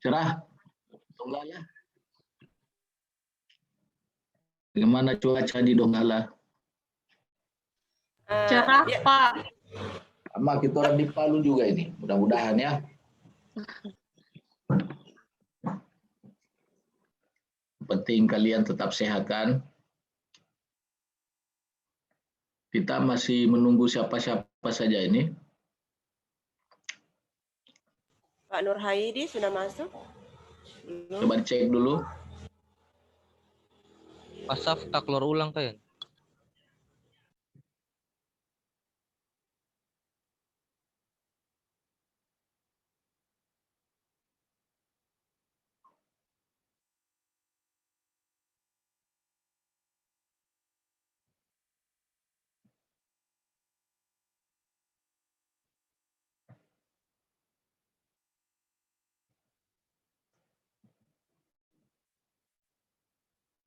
Cerah, Donggala. Bagaimana cuaca di Donggala? Cerah, Ya, Pak. Sama kita orang di Palu juga ini. Mudah-mudahan ya. Penting kalian tetap sehat kan? Kita masih menunggu siapa-siapa saja ini. Pak Nur Haidi sudah masuk? Belum. Coba dicek dulu. Pak Saf tak keluar ulang kayak.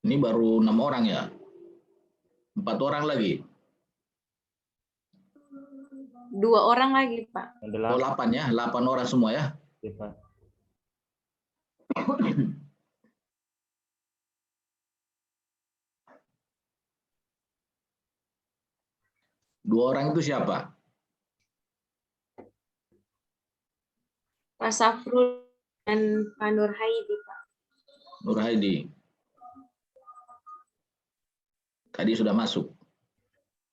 Ini baru 6 orang ya. 4 orang lagi. 2 orang lagi, Pak. Oh 8 ya. 8 orang semua ya. Ya, Pak. Dua orang itu siapa? Pak Safrul dan Pak Nur Haidi, Pak. Nur Haidi. Tadi sudah masuk.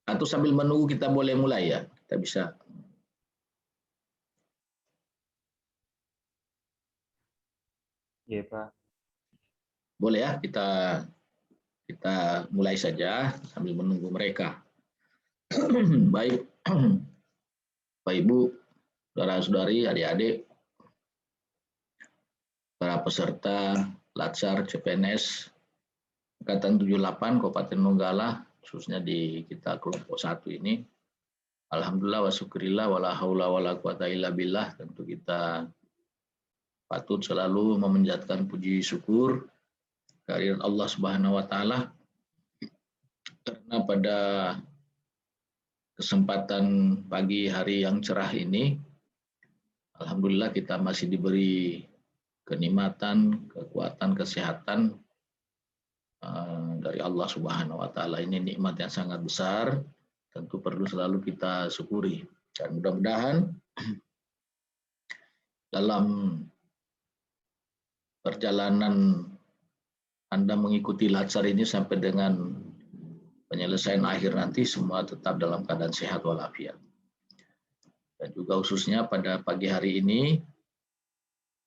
Atau sambil menunggu kita boleh mulai ya. Kita bisa. Ya, Pak. Boleh ya, kita mulai saja sambil menunggu mereka. Baik, Bapak Ibu, saudara-saudari, adik-adik, para peserta Latsar CPNS Angkatan 78 Kabupaten Donggala, khususnya di kita kelompok 1 ini. Alhamdulillah wa syukurillah wala haula wala quwata illa billah. Tentu kita patut selalu memanjatkan puji syukur kehadirat Allah Subhanahu wa taala karena pada kesempatan pagi hari yang cerah ini alhamdulillah kita masih diberi kenikmatan, kekuatan, kesehatan dari Allah Subhanahu wa taala. Ini nikmat yang sangat besar, tentu perlu selalu kita syukuri. Dan mudah-mudahan dalam perjalanan Anda mengikuti Latsar ini sampai dengan penyelesaian akhir nanti semua tetap dalam keadaan sehat walafiat. Dan juga khususnya pada pagi hari ini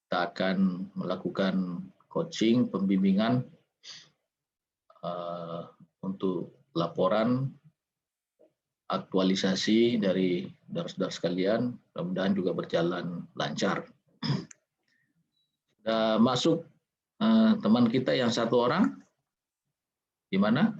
kita akan melakukan coaching, pembimbingan untuk laporan aktualisasi dari saudara-saudara sekalian. Mudah-mudahan juga berjalan lancar. Sudah masuk teman kita yang satu orang, di mana?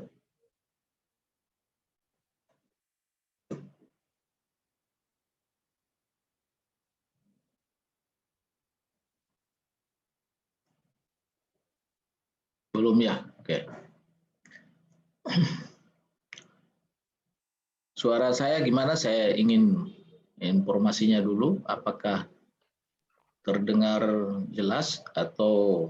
Belum ya, oke. Suara saya gimana? Saya ingin informasinya dulu. Apakah terdengar jelas atau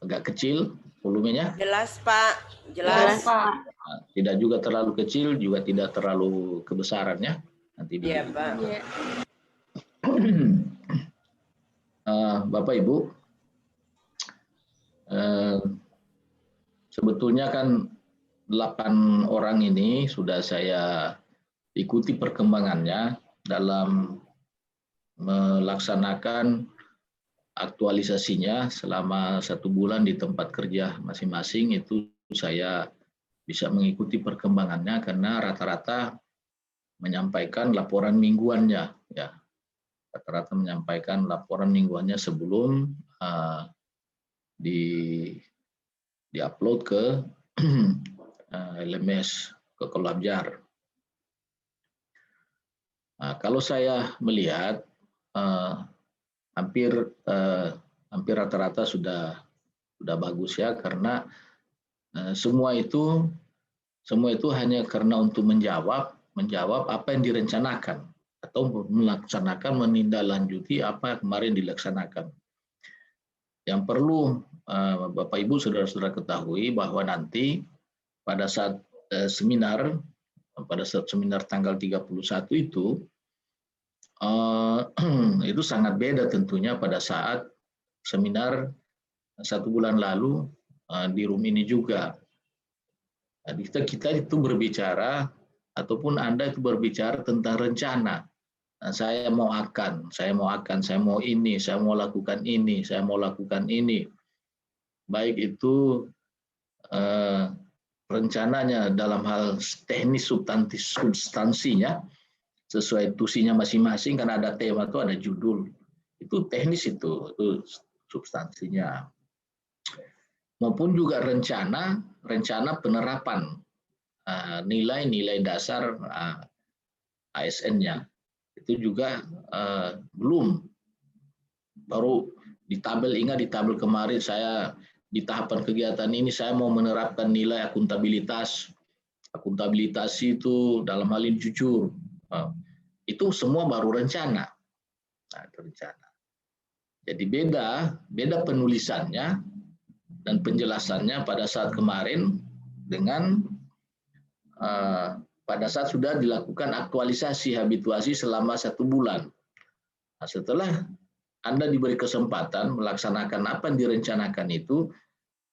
agak kecil volumenya? Jelas, Pak. Jelas, Jelas. Pak. Tidak juga terlalu kecil, juga tidak terlalu kebesarannya. Nanti Iya, Pak. Iya. Bapak Ibu, sebetulnya kan 8 orang ini sudah saya ikuti perkembangannya dalam melaksanakan aktualisasinya selama 1 bulan di tempat kerja masing-masing. Itu saya bisa mengikuti perkembangannya karena rata-rata menyampaikan laporan mingguannya, ya. Rata-rata menyampaikan laporan mingguannya sebelum di-upload ke LMS, ke Kolabjar. Nah, kalau saya melihat hampir rata-rata sudah bagus ya, karena semua itu hanya karena untuk menjawab apa yang direncanakan atau melaksanakan, menindaklanjuti apa yang kemarin dilaksanakan. yang perlu Bapak Ibu saudara-saudara ketahui bahwa nanti pada saat seminar tanggal 31 itu itu sangat beda tentunya pada saat seminar 1 bulan lalu di room ini juga. Nah, kita itu berbicara ataupun Anda itu berbicara tentang rencana. Nah, saya mau ini, saya mau lakukan ini, saya mau lakukan ini. Baik itu rencananya dalam hal teknis substansinya, sesuai tusinya masing-masing, karena ada tema itu ada judul. Itu teknis itu substansinya. Maupun juga rencana penerapan nilai-nilai dasar ASN-nya. Itu juga belum. Baru di tabel, ingat di tabel kemarin saya di tahapan kegiatan ini saya mau menerapkan nilai akuntabilitas. Akuntabilitas itu dalam hal ini jujur. Itu semua baru rencana. Nah, itu rencana. Jadi beda penulisannya dan penjelasannya pada saat kemarin dengan pada saat sudah dilakukan aktualisasi habituasi selama 1 bulan. Nah, setelah Anda diberi kesempatan melaksanakan apa yang direncanakan itu,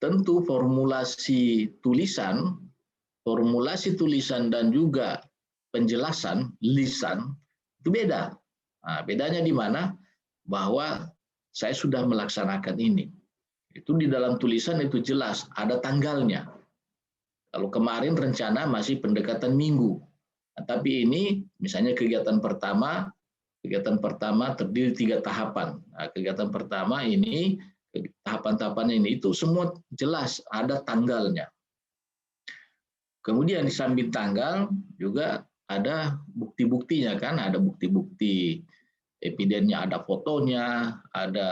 tentu formulasi tulisan dan juga penjelasan lisan itu beda. Nah, bedanya di mana? Bahwa saya sudah melaksanakan ini. Itu di dalam tulisan itu jelas, ada tanggalnya. Kalau kemarin rencana masih pendekatan minggu. Nah, tapi ini misalnya kegiatan pertama terdiri 3 tahapan. Nah, kegiatan pertama ini, tahapan-tahapan ini, itu semua jelas, ada tanggalnya. Kemudian di samping tanggal juga ada bukti-buktinya kan, ada bukti-bukti evidennya, ada fotonya, ada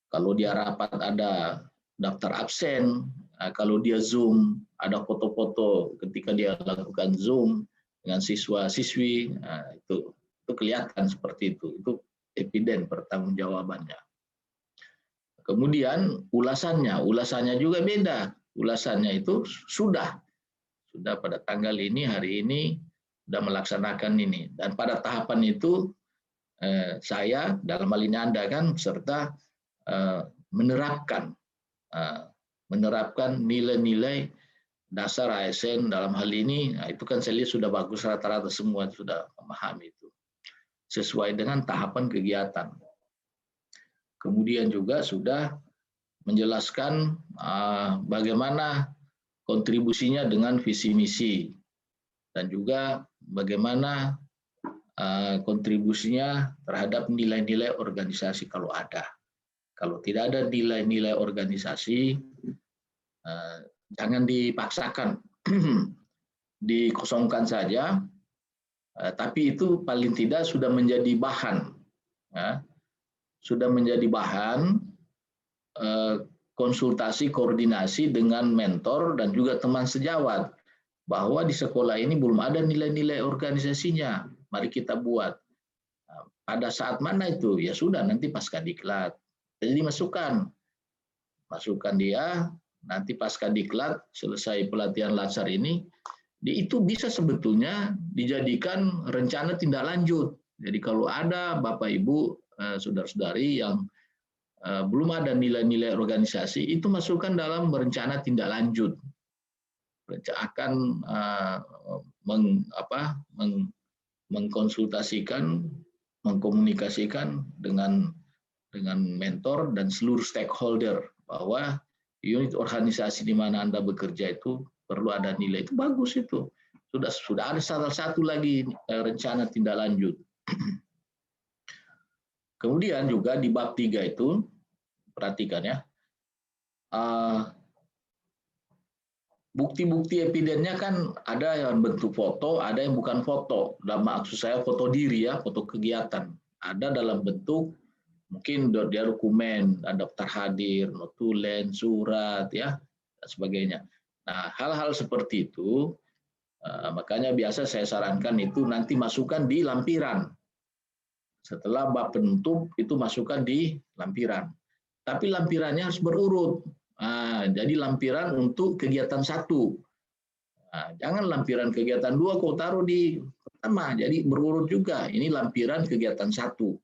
kalau dia rapat ada daftar absen, kalau dia Zoom ada foto-foto ketika dia lakukan Zoom dengan siswa-siswi, itu kelihatan seperti itu eviden pertanggungjawabannya. Kemudian ulasannya juga beda. Ulasannya itu sudah pada tanggal ini, hari ini sudah melaksanakan ini, dan pada tahapan itu saya dalam hal ini Anda kan serta menerapkan nilai-nilai dasar ASN dalam hal ini. Nah, itu kan saya lihat sudah bagus, rata-rata semua sudah memahami itu sesuai dengan tahapan kegiatan. Kemudian juga sudah menjelaskan bagaimana kontribusinya dengan visi misi dan juga bagaimana kontribusinya terhadap nilai-nilai organisasi kalau ada. Kalau tidak ada nilai-nilai organisasi, jangan dipaksakan, dikosongkan saja, tapi itu paling tidak sudah menjadi bahan, sudah menjadi bahan konsultasi, koordinasi dengan mentor dan juga teman sejawat, bahwa di sekolah ini belum ada nilai-nilai organisasinya, mari kita buat. Pada saat mana itu? Ya sudah, nanti pasca diklat. Jadi masukkan dia, nanti pasca diklat, selesai pelatihan latsar ini, itu bisa sebetulnya dijadikan rencana tindak lanjut. Jadi kalau ada Bapak Ibu, saudara-saudari yang belum ada nilai-nilai organisasi, itu masukkan dalam rencana tindak lanjut. Akan mengkonsultasikan, mengkomunikasikan dengan mentor dan seluruh stakeholder bahwa unit organisasi di mana Anda bekerja itu perlu ada nilai. Itu bagus itu. Sudah ada salah satu lagi rencana tindak lanjut. Kemudian juga di bab 3 itu, perhatikan ya, bukti-bukti evidennya kan ada yang bentuk foto, ada yang bukan foto. Dan maksud saya foto diri ya, foto kegiatan. Ada dalam bentuk mungkin dia dokumen, daftar hadir, notulen, surat ya, dan sebagainya. Nah, hal-hal seperti itu makanya biasa saya sarankan itu nanti masukkan di lampiran. Setelah bab penutup itu masukkan di lampiran. tapi lampirannya harus berurut. Nah, jadi lampiran untuk kegiatan 1. Nah, jangan lampiran kegiatan 2 kau taruh di pertama, jadi berurut juga. Ini lampiran kegiatan 1,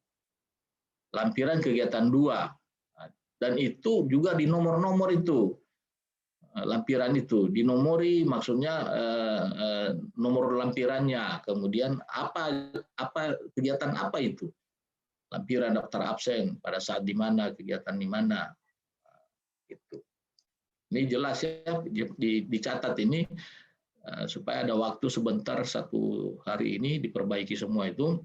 lampiran kegiatan 2, dan itu juga di nomor-nomor itu. Lampiran itu dinomori, maksudnya nomor lampirannya, kemudian apa kegiatan apa itu, lampiran daftar absen pada saat di mana, kegiatan di mana, gitu. Ini jelas ya, dicatat ini supaya ada waktu sebentar 1 hari ini diperbaiki semua itu.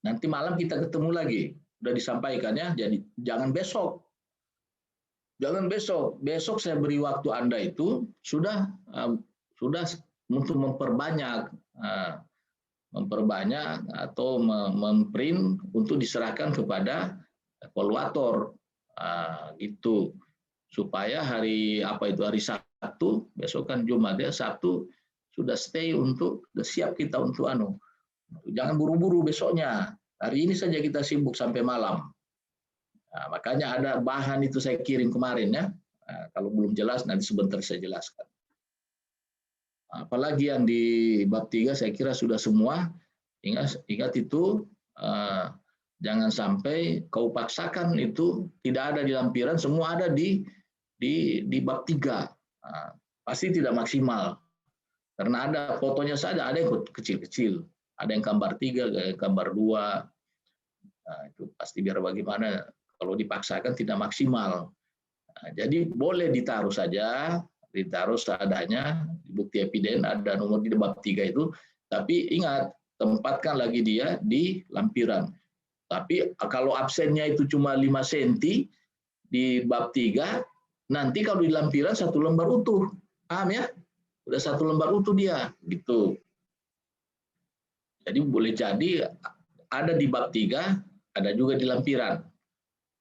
Nanti malam kita ketemu lagi, udah disampaikan ya, jadi jangan besok. Jangan besok saya beri waktu Anda itu sudah untuk memperbanyak atau memprint untuk diserahkan kepada evaluator, gitu, supaya hari Sabtu, besok kan Jumat ya, Sabtu sudah siap kita untuk jangan buru-buru besoknya, hari ini saja kita sibuk sampai malam. Nah, makanya ada bahan itu saya kirim kemarin ya. Nah, kalau belum jelas nanti sebentar saya jelaskan. Apalagi yang di bab 3 saya kira sudah semua. Ingat itu, jangan sampai kau paksakan itu tidak ada di lampiran, semua ada di bab 3. Nah, pasti tidak maksimal. Karena ada fotonya saja, ada yang kecil-kecil, ada yang gambar 3, ada yang gambar 2. Nah, itu pasti biar bagaimana kalau dipaksakan tidak maksimal. Nah, jadi boleh ditaruh saja, ditaruh seadanya, bukti epiden ada nomor di bab 3 itu, tapi ingat, tempatkan lagi dia di lampiran. Tapi kalau absennya itu cuma 5 cm di bab 3, nanti kalau di lampiran 1 lembar utuh. Paham ya? Udah 1 lembar utuh dia, gitu. Jadi boleh jadi ada di bab 3, ada juga di lampiran.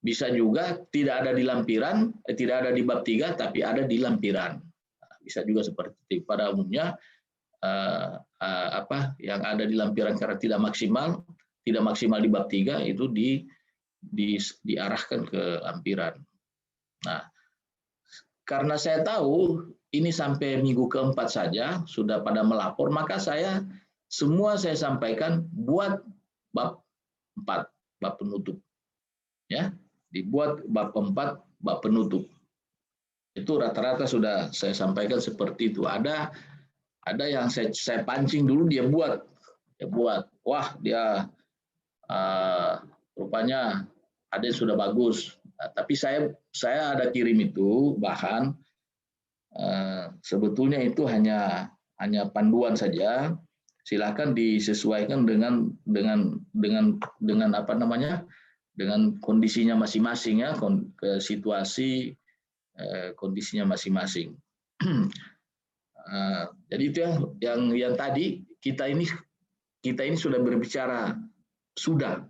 Bisa juga tidak ada di lampiran, tidak ada di bab 3, tapi ada di lampiran. Bisa juga seperti itu. Pada umumnya yang ada di lampiran karena tidak maksimal di bab 3 itu diarahkan ke lampiran. Nah, karena saya tahu ini sampai minggu keempat saja sudah pada melapor, maka saya sampaikan buat bab 4, bab penutup. Ya, dibuat bab 4, bab penutup. Itu rata-rata sudah saya sampaikan seperti itu. Ada yang saya pancing dulu, dia buat. Wah, dia rupanya ada yang sudah bagus. Nah, tapi saya ada kirim itu bahan. Sebetulnya itu hanya panduan saja. Silakan disesuaikan dengan dengan kondisinya masing-masing ya, ke situasi kondisinya masing-masing. Jadi itu yang tadi kita ini sudah berbicara, sudah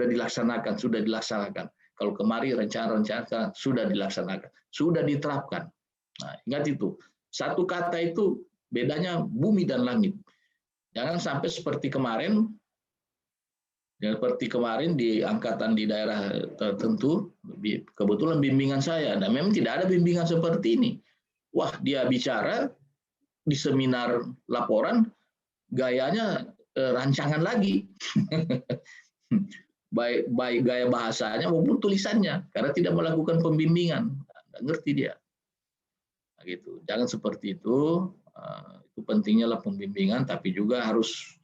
dilaksanakan. Kalau kemarin rencana sudah dilaksanakan, sudah diterapkan. Nah, ingat itu. Satu kata itu bedanya bumi dan langit. Jangan sampai seperti kemarin di angkatan di daerah tertentu, kebetulan bimbingan saya, dan memang tidak ada bimbingan seperti ini. Wah, dia bicara di seminar laporan, gayanya rancangan lagi. baik gaya bahasanya maupun tulisannya, karena tidak melakukan pembimbingan. Nggak ngerti dia. Nah, gitu. Jangan seperti itu. Itu pentingnya lah pembimbingan, tapi juga harus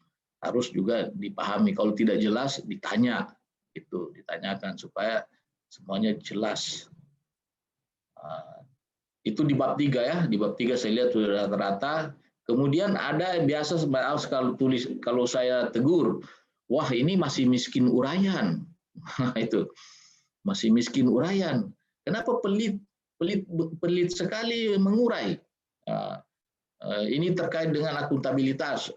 juga dipahami. Kalau tidak jelas ditanya, ditanyakan supaya semuanya jelas. Itu di bab 3 ya. Di bab 3 saya lihat sudah rata-rata. Kemudian ada biasa kalau saya tegur, wah ini masih miskin uraian. Itu masih miskin uraian. Kenapa pelit sekali mengurai? Ini terkait dengan akuntabilitas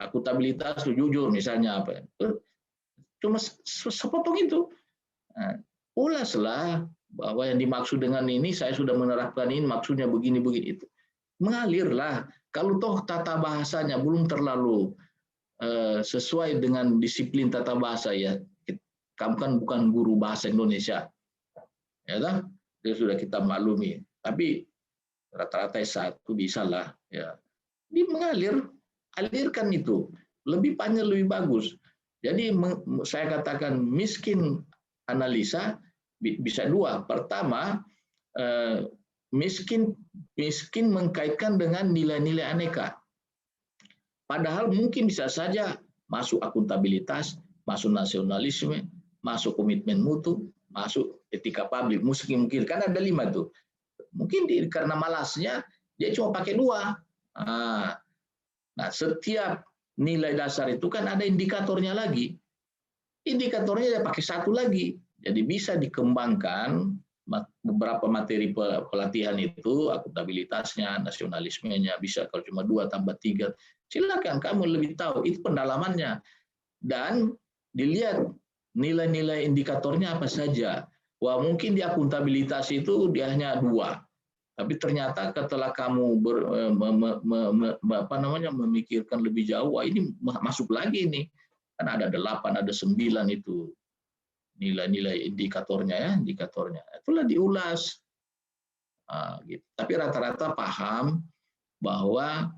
jujur misalnya apa? Cuma sepotong itu. Ulaslah bahwa yang dimaksud dengan ini saya sudah menerapkan ini, maksudnya begini itu. Mengalirlah. Kalau toh tata bahasanya belum terlalu sesuai dengan disiplin tata bahasa ya. Kamu kan bukan guru bahasa Indonesia. ya kan? Itu sudah kita maklumi. Tapi rata-rata S1 bisa lah, ya. Dia alirkan itu, lebih panjang lebih bagus. Jadi saya katakan miskin analisa bisa dua. Pertama, miskin mengkaitkan dengan nilai-nilai aneka. Padahal mungkin bisa saja masuk akuntabilitas, masuk nasionalisme, masuk komitmen mutu, masuk etika publik. Mungkin kan ada 5 tuh. Mungkin karena malasnya dia cuma pakai 2. Nah, setiap nilai dasar itu kan ada indikatornya lagi. Indikatornya dia pakai 1 lagi. Jadi bisa dikembangkan beberapa materi pelatihan itu, akuntabilitasnya, nasionalismenya, bisa kalau cuma 2 tambah 3. Silakan kamu lebih tahu, itu pendalamannya. Dan dilihat nilai-nilai indikatornya apa saja. Wah, mungkin di akuntabilitas itu dia hanya 2. Tapi ternyata setelah kamu memikirkan lebih jauh, wah ini masuk lagi nih. Kan ada 8, ada 9 itu nilai-nilai indikatornya ya, itulah diulas. Gitu. Tapi rata-rata paham bahwa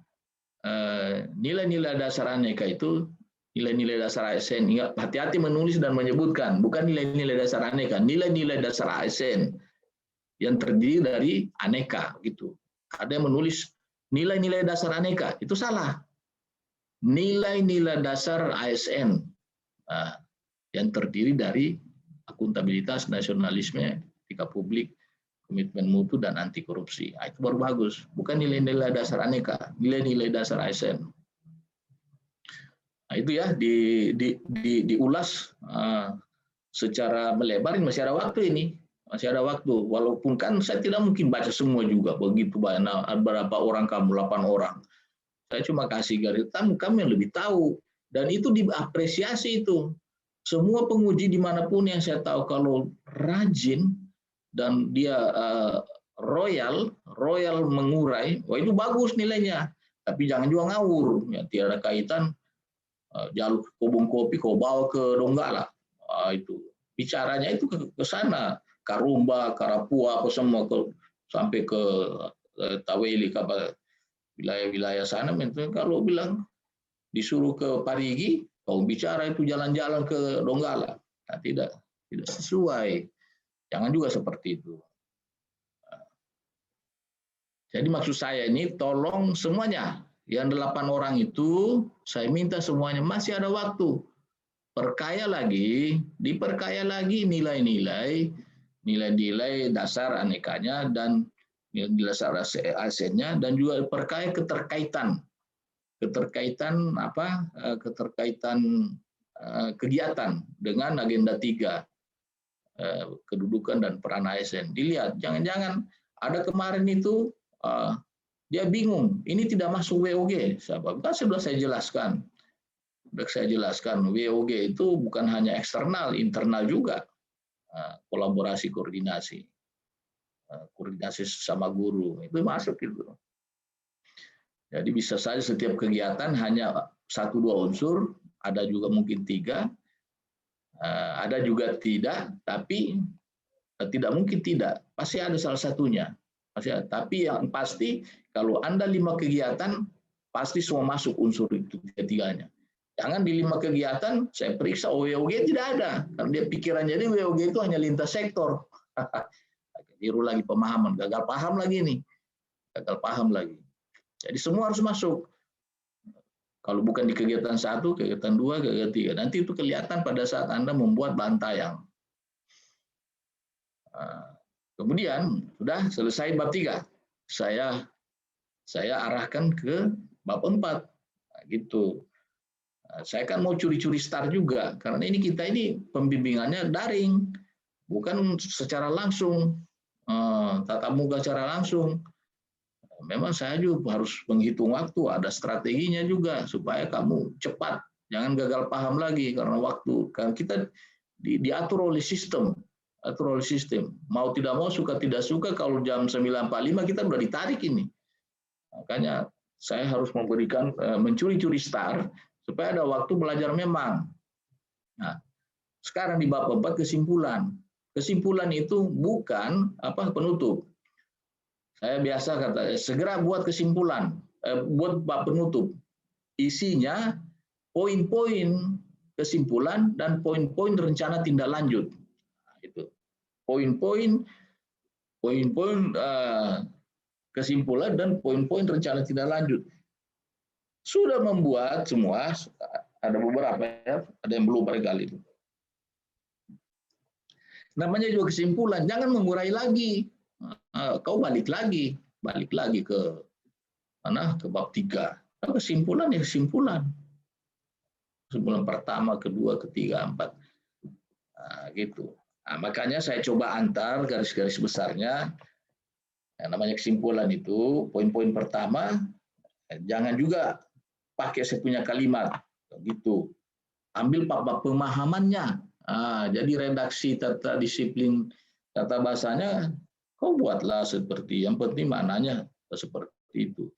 nilai-nilai dasar aneka itu nilai-nilai dasar ASN. Ingat, hati-hati menulis dan menyebutkan, bukan nilai-nilai dasar aneka, nilai-nilai dasar ASN yang terdiri dari aneka gitu. Ada yang menulis nilai-nilai dasar aneka, itu salah. Nilai-nilai dasar ASN yang terdiri dari akuntabilitas, nasionalisme, etika publik, komitmen mutu, dan anti korupsi. Itu baru bagus. Bukan nilai-nilai dasar aneka, nilai-nilai dasar ASN. Nah, itu ya diulas secara melebar. Masih ada waktu ini. Masih ada waktu. Walaupun kan saya tidak mungkin baca semua juga. Begitu banyak, berapa orang kamu, 8 orang. Saya cuma kasih garis kamu yang lebih tahu. Dan itu diapresiasi itu. Semua penguji dimanapun yang saya tahu kalau rajin dan dia royal mengurai, wah itu bagus nilainya. Tapi jangan juga ngawur, ya, tidak ada kaitan jalur kobong kopi kau bawa ke Donggala. Itu bicaranya itu ke sana, Karumba, Karapua, apa semua sampai ke Taweli, ke wilayah-wilayah sana. Kalau bilang disuruh ke Parigi, kau bicara itu jalan-jalan ke Donggala. Nah, tidak sesuai. Jangan juga seperti itu. Jadi maksud saya ini tolong semuanya. Yang 8 orang itu saya minta semuanya masih ada waktu. Diperkaya lagi nilai-nilai dasar anekanya dan nilai dasar ASN-nya, dan juga perkaya keterkaitan kegiatan dengan agenda 3, kedudukan dan peran ASN. Dilihat, jangan-jangan ada kemarin itu dia bingung, ini tidak masuk WOG. Kan sudah saya jelaskan. WOG itu bukan hanya eksternal, internal juga. Kolaborasi, koordinasi sama guru, itu masuk itu. Jadi bisa saja setiap kegiatan hanya 1-2 unsur, ada juga mungkin 3, ada juga tidak, tapi tidak mungkin tidak, pasti ada salah satunya. Tapi yang pasti kalau Anda 5 kegiatan, pasti semua masuk unsur itu tiga-tiganya. Jangan di 5 kegiatan saya periksa WOG tidak ada, karena dia pikirannya jadi WOG itu hanya lintas sektor. Keliru lagi pemahaman, gagal paham lagi. Jadi semua harus masuk. Kalau bukan di kegiatan 1, kegiatan 2, kegiatan 3, nanti itu kelihatan pada saat Anda membuat bantayang. Kemudian sudah selesai bab 3, saya arahkan ke bab 4, gitu. Saya kan mau curi-curi start juga, karena kita ini pembimbingannya daring, bukan secara langsung, tatap muka secara langsung. Memang saya juga harus menghitung waktu, ada strateginya juga supaya kamu cepat, jangan gagal paham lagi karena waktu. Karena kita diatur oleh sistem. Mau tidak mau, suka tidak suka, kalau jam 9.45 kita sudah ditarik ini. Makanya saya harus memberikan mencuri-curi start supaya ada waktu belajar memang. Nah, sekarang di bab 4 kesimpulan. kesimpulan itu bukan penutup. Saya biasa kata, segera buat kesimpulan, buat bab penutup. Isinya poin-poin kesimpulan dan poin-poin rencana tindak lanjut. Itu poin-poin kesimpulan dan poin-poin rencana tindak lanjut. Sudah membuat semua, ada beberapa ya, ada yang belum barangkali itu. Namanya juga kesimpulan, jangan mengurai lagi. Kau balik lagi ke mana? Ke bab 3. Kesimpulan ya kesimpulan. Kesimpulan pertama, kedua, ketiga, 4. Nah, gitu. Nah, makanya saya coba antar garis-garis besarnya. Yang namanya kesimpulan itu, poin-poin pertama, jangan juga pakai saya punya kalimat. Gitu. Ambil bab pemahamannya. Jadi redaksi tata disiplin tata bahasanya, kau buatlah seperti, yang penting maknanya seperti itu.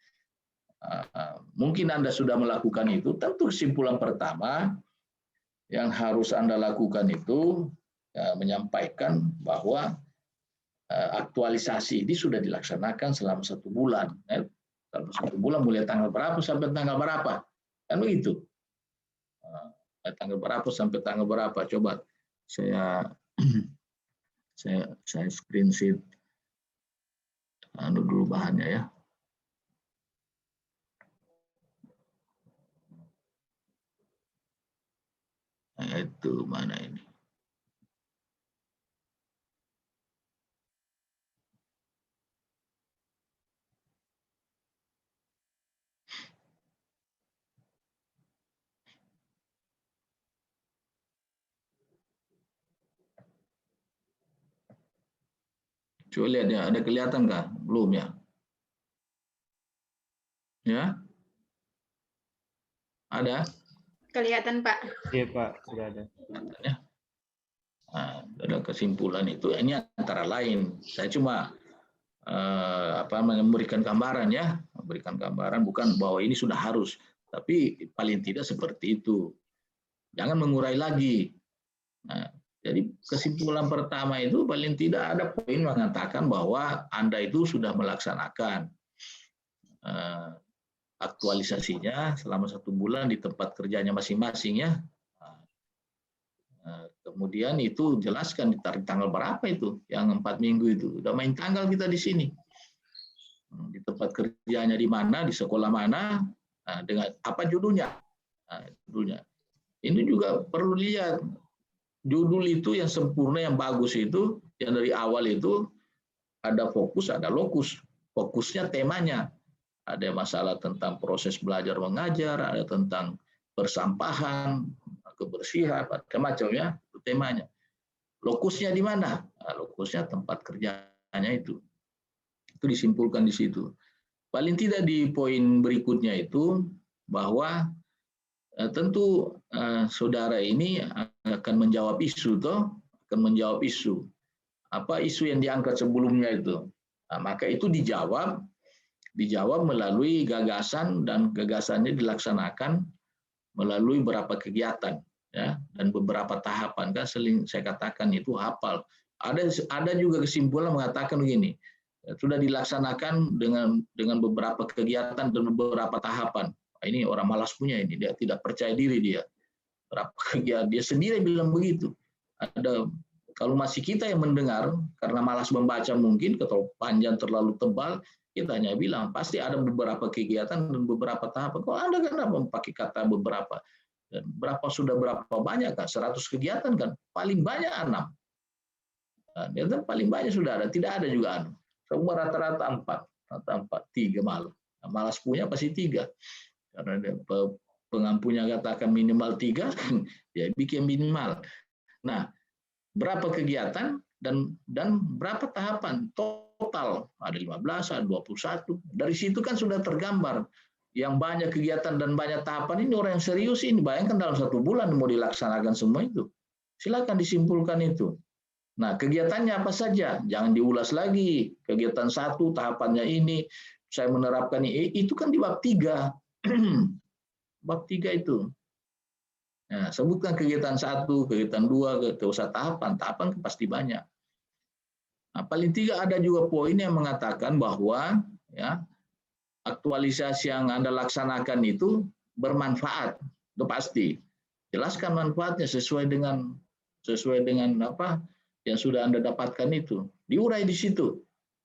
Mungkin Anda sudah melakukan itu, tentu kesimpulan pertama yang harus Anda lakukan itu menyampaikan bahwa aktualisasi ini sudah dilaksanakan selama 1 bulan. Selama 1 bulan mulai tanggal berapa sampai tanggal berapa, kan begitu. Tanggal berapa sampai tanggal berapa, coba saya screenshot dulu bahannya ya. Nah, itu mana ini? Coba lihat ya, ada kelihatan nggak? Belum ya? Ya? Ada? Kelihatan, Pak. Iya, Pak, sudah ada. Ya. Nah, ada kesimpulan itu, ini antara lain. Saya cuma memberikan gambaran ya, memberikan gambaran, bukan bahwa ini sudah harus, tapi paling tidak seperti itu. Jangan mengurai lagi. Nah, jadi kesimpulan pertama itu paling tidak ada poin mengatakan bahwa Anda itu sudah melaksanakan aktualisasinya selama 1 bulan di tempat kerjanya masing-masing ya. Kemudian itu jelaskan di tanggal berapa itu, yang 4 minggu itu. Udah main tanggal kita di sini. Di tempat kerjanya di mana, di sekolah mana, dengan apa judulnya. Judulnya. Ini juga perlu lihat. Judul itu yang sempurna, yang bagus itu, yang dari awal itu ada fokus, ada lokus. Fokusnya temanya. Ada masalah tentang proses belajar mengajar, ada tentang persampahan, kebersihan, macam-macam ya, itu temanya. Lokusnya di mana? Lokusnya tempat kerjanya itu. Itu disimpulkan di situ. Paling tidak di poin berikutnya itu bahwa tentu saudara ini akan menjawab isu, akan menjawab isu. Apa isu yang diangkat sebelumnya itu? Nah, maka itu dijawab melalui gagasan, dan gagasannya dilaksanakan melalui beberapa kegiatan, ya, dan beberapa tahapan. Kan sering saya katakan itu hafal. Ada juga kesimpulan mengatakan begini, sudah dilaksanakan dengan beberapa kegiatan dan beberapa tahapan. Ini orang malas punya ini, dia tidak percaya diri dia. Berapa kegiatan dia sendiri bilang begitu. Ada, kalau masih kita yang mendengar karena malas membaca mungkin, atau panjang terlalu tebal, kita hanya bilang pasti ada beberapa kegiatan dan beberapa tahapan. Kalau Anda kenapa pakai kata beberapa? Dan berapa banyak kan? 100 kegiatan kan? Paling banyak 6. Nah, paling banyak sudah ada, tidak ada juga 6. Semua rata-rata 4, 3 malah. Nah, malas punya pasti 3. Karena pengampunya katakan minimal 3, ya bikin minimal. Nah, berapa kegiatan dan berapa tahapan total? Ada 15, ada 21. Dari situ kan sudah tergambar. Yang banyak kegiatan dan banyak tahapan ini orang yang serius ini. Bayangkan dalam 1 bulan mau dilaksanakan semua itu. Silakan disimpulkan itu. Nah, kegiatannya apa saja? Jangan diulas lagi. Kegiatan 1, tahapannya ini, saya menerapkan ini. Itu kan di bab 3. Bab 3 itu. Nah, sebutkan kegiatan 1, kegiatan 2, ke usah tahapan kan pasti banyak. Nah, paling tidak ada juga poin yang mengatakan bahwa ya aktualisasi yang Anda laksanakan itu bermanfaat, itu pasti. Jelaskan manfaatnya sesuai dengan apa yang sudah Anda dapatkan itu. Diurai di situ,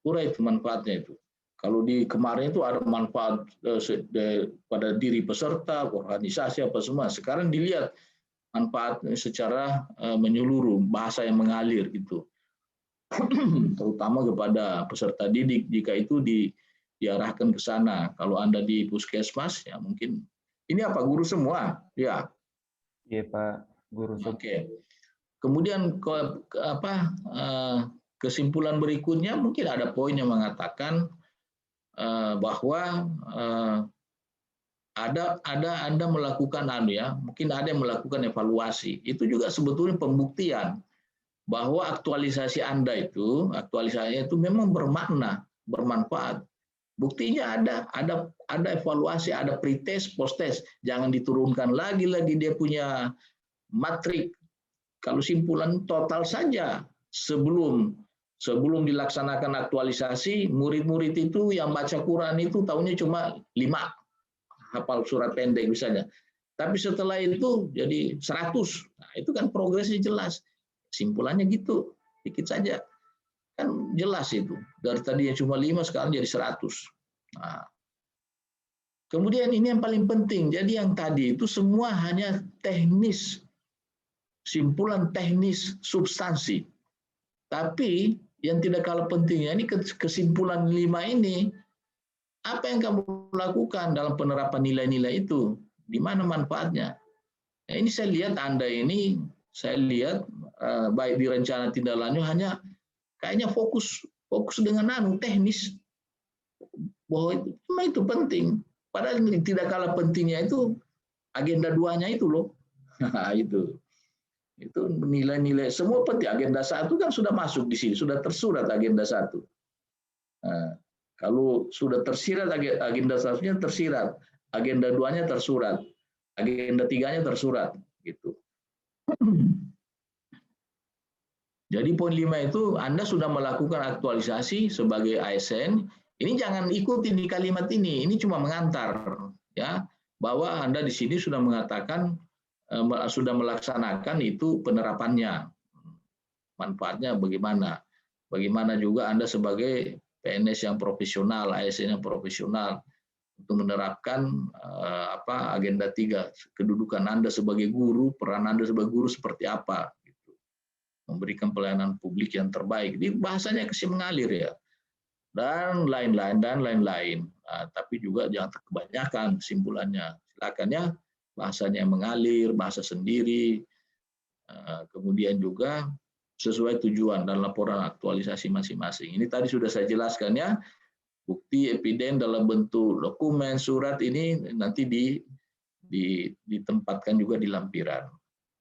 urai itu manfaatnya itu. Kalau di kemarin itu ada manfaat pada diri peserta, organisasi apa semua. Sekarang dilihat manfaat secara menyeluruh, bahasa yang mengalir gitu. Terutama kepada peserta didik jika itu diarahkan ke sana. Kalau Anda di puskesmas ya mungkin ini apa guru semua, ya. Iya Pak, guru semua. Oke. Kemudian kesimpulan berikutnya mungkin ada poin yang mengatakan bahwa Anda melakukan mungkin ada yang melakukan evaluasi. Itu juga sebetulnya pembuktian bahwa aktualisasinya itu memang bermakna, bermanfaat. Buktinya ada evaluasi, ada pretest, posttest. Jangan diturunkan lagi dia punya matrik. Kalau simpulan total saja sebelum dilaksanakan aktualisasi, murid-murid itu yang baca Quran itu tahunnya cuma 5, hafal surat pendek misalnya. Tapi setelah itu jadi 100. Nah, itu kan progresnya jelas. Simpulannya gitu, dikit saja. Kan jelas itu. Dari tadi yang cuma 5 sekarang jadi 100. Nah, kemudian ini yang paling penting. Jadi yang tadi itu semua hanya teknis. Simpulan teknis substansi. Tapi yang tidak kalah pentingnya ini kesimpulan 5 ini, apa yang kamu lakukan dalam penerapan nilai-nilai itu? Di mana manfaatnya? Nah, ini saya lihat Anda ini, baik di rencana tindak lanjut hanya kayaknya fokus dengan teknis. Bahwa itu penting. Padahal tidak kalah pentingnya itu agenda 2-nya itu loh. Nah, itu nilai-nilai semua penting. Agenda 1 kan sudah masuk di sini, sudah tersurat agenda 1. Nah, kalau sudah tersirat agenda 1-nya tersirat, agenda 2-nya tersurat, agenda 3-nya tersurat gitu. Jadi poin 5 itu Anda sudah melakukan aktualisasi sebagai ASN. Ini jangan ikutin di kalimat ini cuma mengantar ya bahwa Anda di sini sudah mengatakan sudah melaksanakan itu penerapannya, manfaatnya bagaimana juga Anda sebagai PNS yang profesional, ASN yang profesional untuk menerapkan agenda 3, kedudukan Anda sebagai guru, peran Anda sebagai guru seperti apa, gitu. Memberikan pelayanan publik yang terbaik. Ini bahasanya kasih mengalir ya, dan lain-lain. Tapi juga jangan kebanyakan kesimpulannya. Silakan ya. Bahasanya mengalir, bahasa sendiri, kemudian juga sesuai tujuan dan laporan aktualisasi masing-masing. Ini tadi sudah saya jelaskan ya, bukti eviden dalam bentuk dokumen, surat ini nanti ditempatkan juga di lampiran.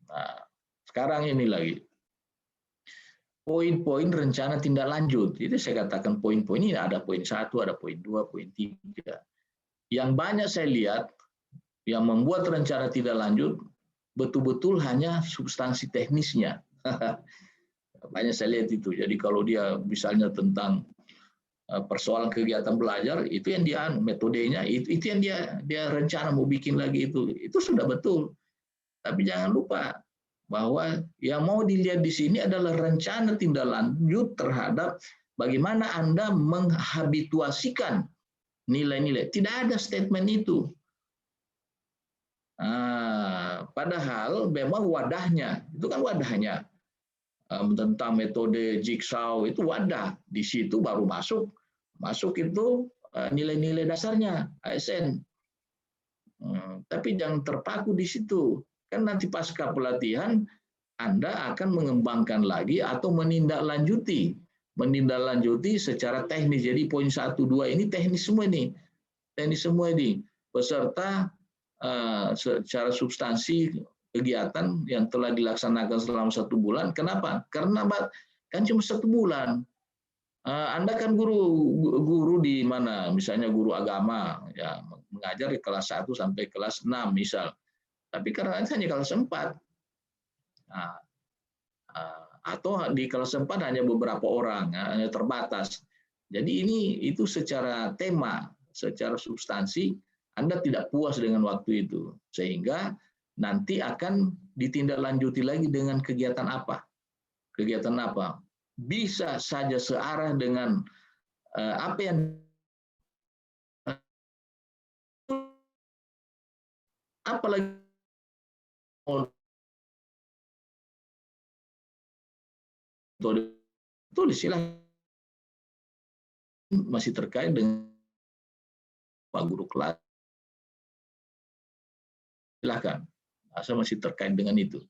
Nah, sekarang ini lagi, poin-poin rencana tindak lanjut. Itu saya katakan poin-poin ini ada poin 1, ada poin 2, poin 3. Yang banyak saya lihat, yang membuat rencana tidak lanjut betul-betul hanya substansi teknisnya. Banyak saya lihat itu. Jadi kalau dia misalnya tentang persoalan kegiatan belajar, itu yang dia metodenya, itu yang dia rencana mau bikin lagi itu sudah betul. Tapi jangan lupa bahwa yang mau dilihat di sini adalah rencana tindak lanjut terhadap bagaimana Anda menghabituasikan nilai-nilai. Tidak ada statement itu. Padahal memang wadahnya, itu kan wadahnya tentang metode jigsaw itu wadah, di situ baru masuk itu nilai-nilai dasarnya ASN. Tapi jangan terpaku di situ, kan nanti pasca pelatihan Anda akan mengembangkan lagi atau menindaklanjuti secara teknis. Jadi poin 1, 2 ini teknis semua ini, beserta secara substansi kegiatan yang telah dilaksanakan selama 1 bulan. Kenapa? Karena kan cuma 1 bulan. Anda kan guru di mana? Misalnya guru agama, ya mengajar di kelas 1 sampai kelas 6 misal. Tapi karena hanya kelas 4. Nah, atau di kelas 4 hanya beberapa orang, hanya terbatas. Jadi itu secara tema, secara substansi, Anda tidak puas dengan waktu itu. Sehingga nanti akan ditindaklanjuti lagi dengan kegiatan apa. Kegiatan apa? Bisa saja searah dengan apa yang apalagi tulis silahkan, masih terkait dengan Pak Guru kelas, silahkan, asal masih terkait dengan itu.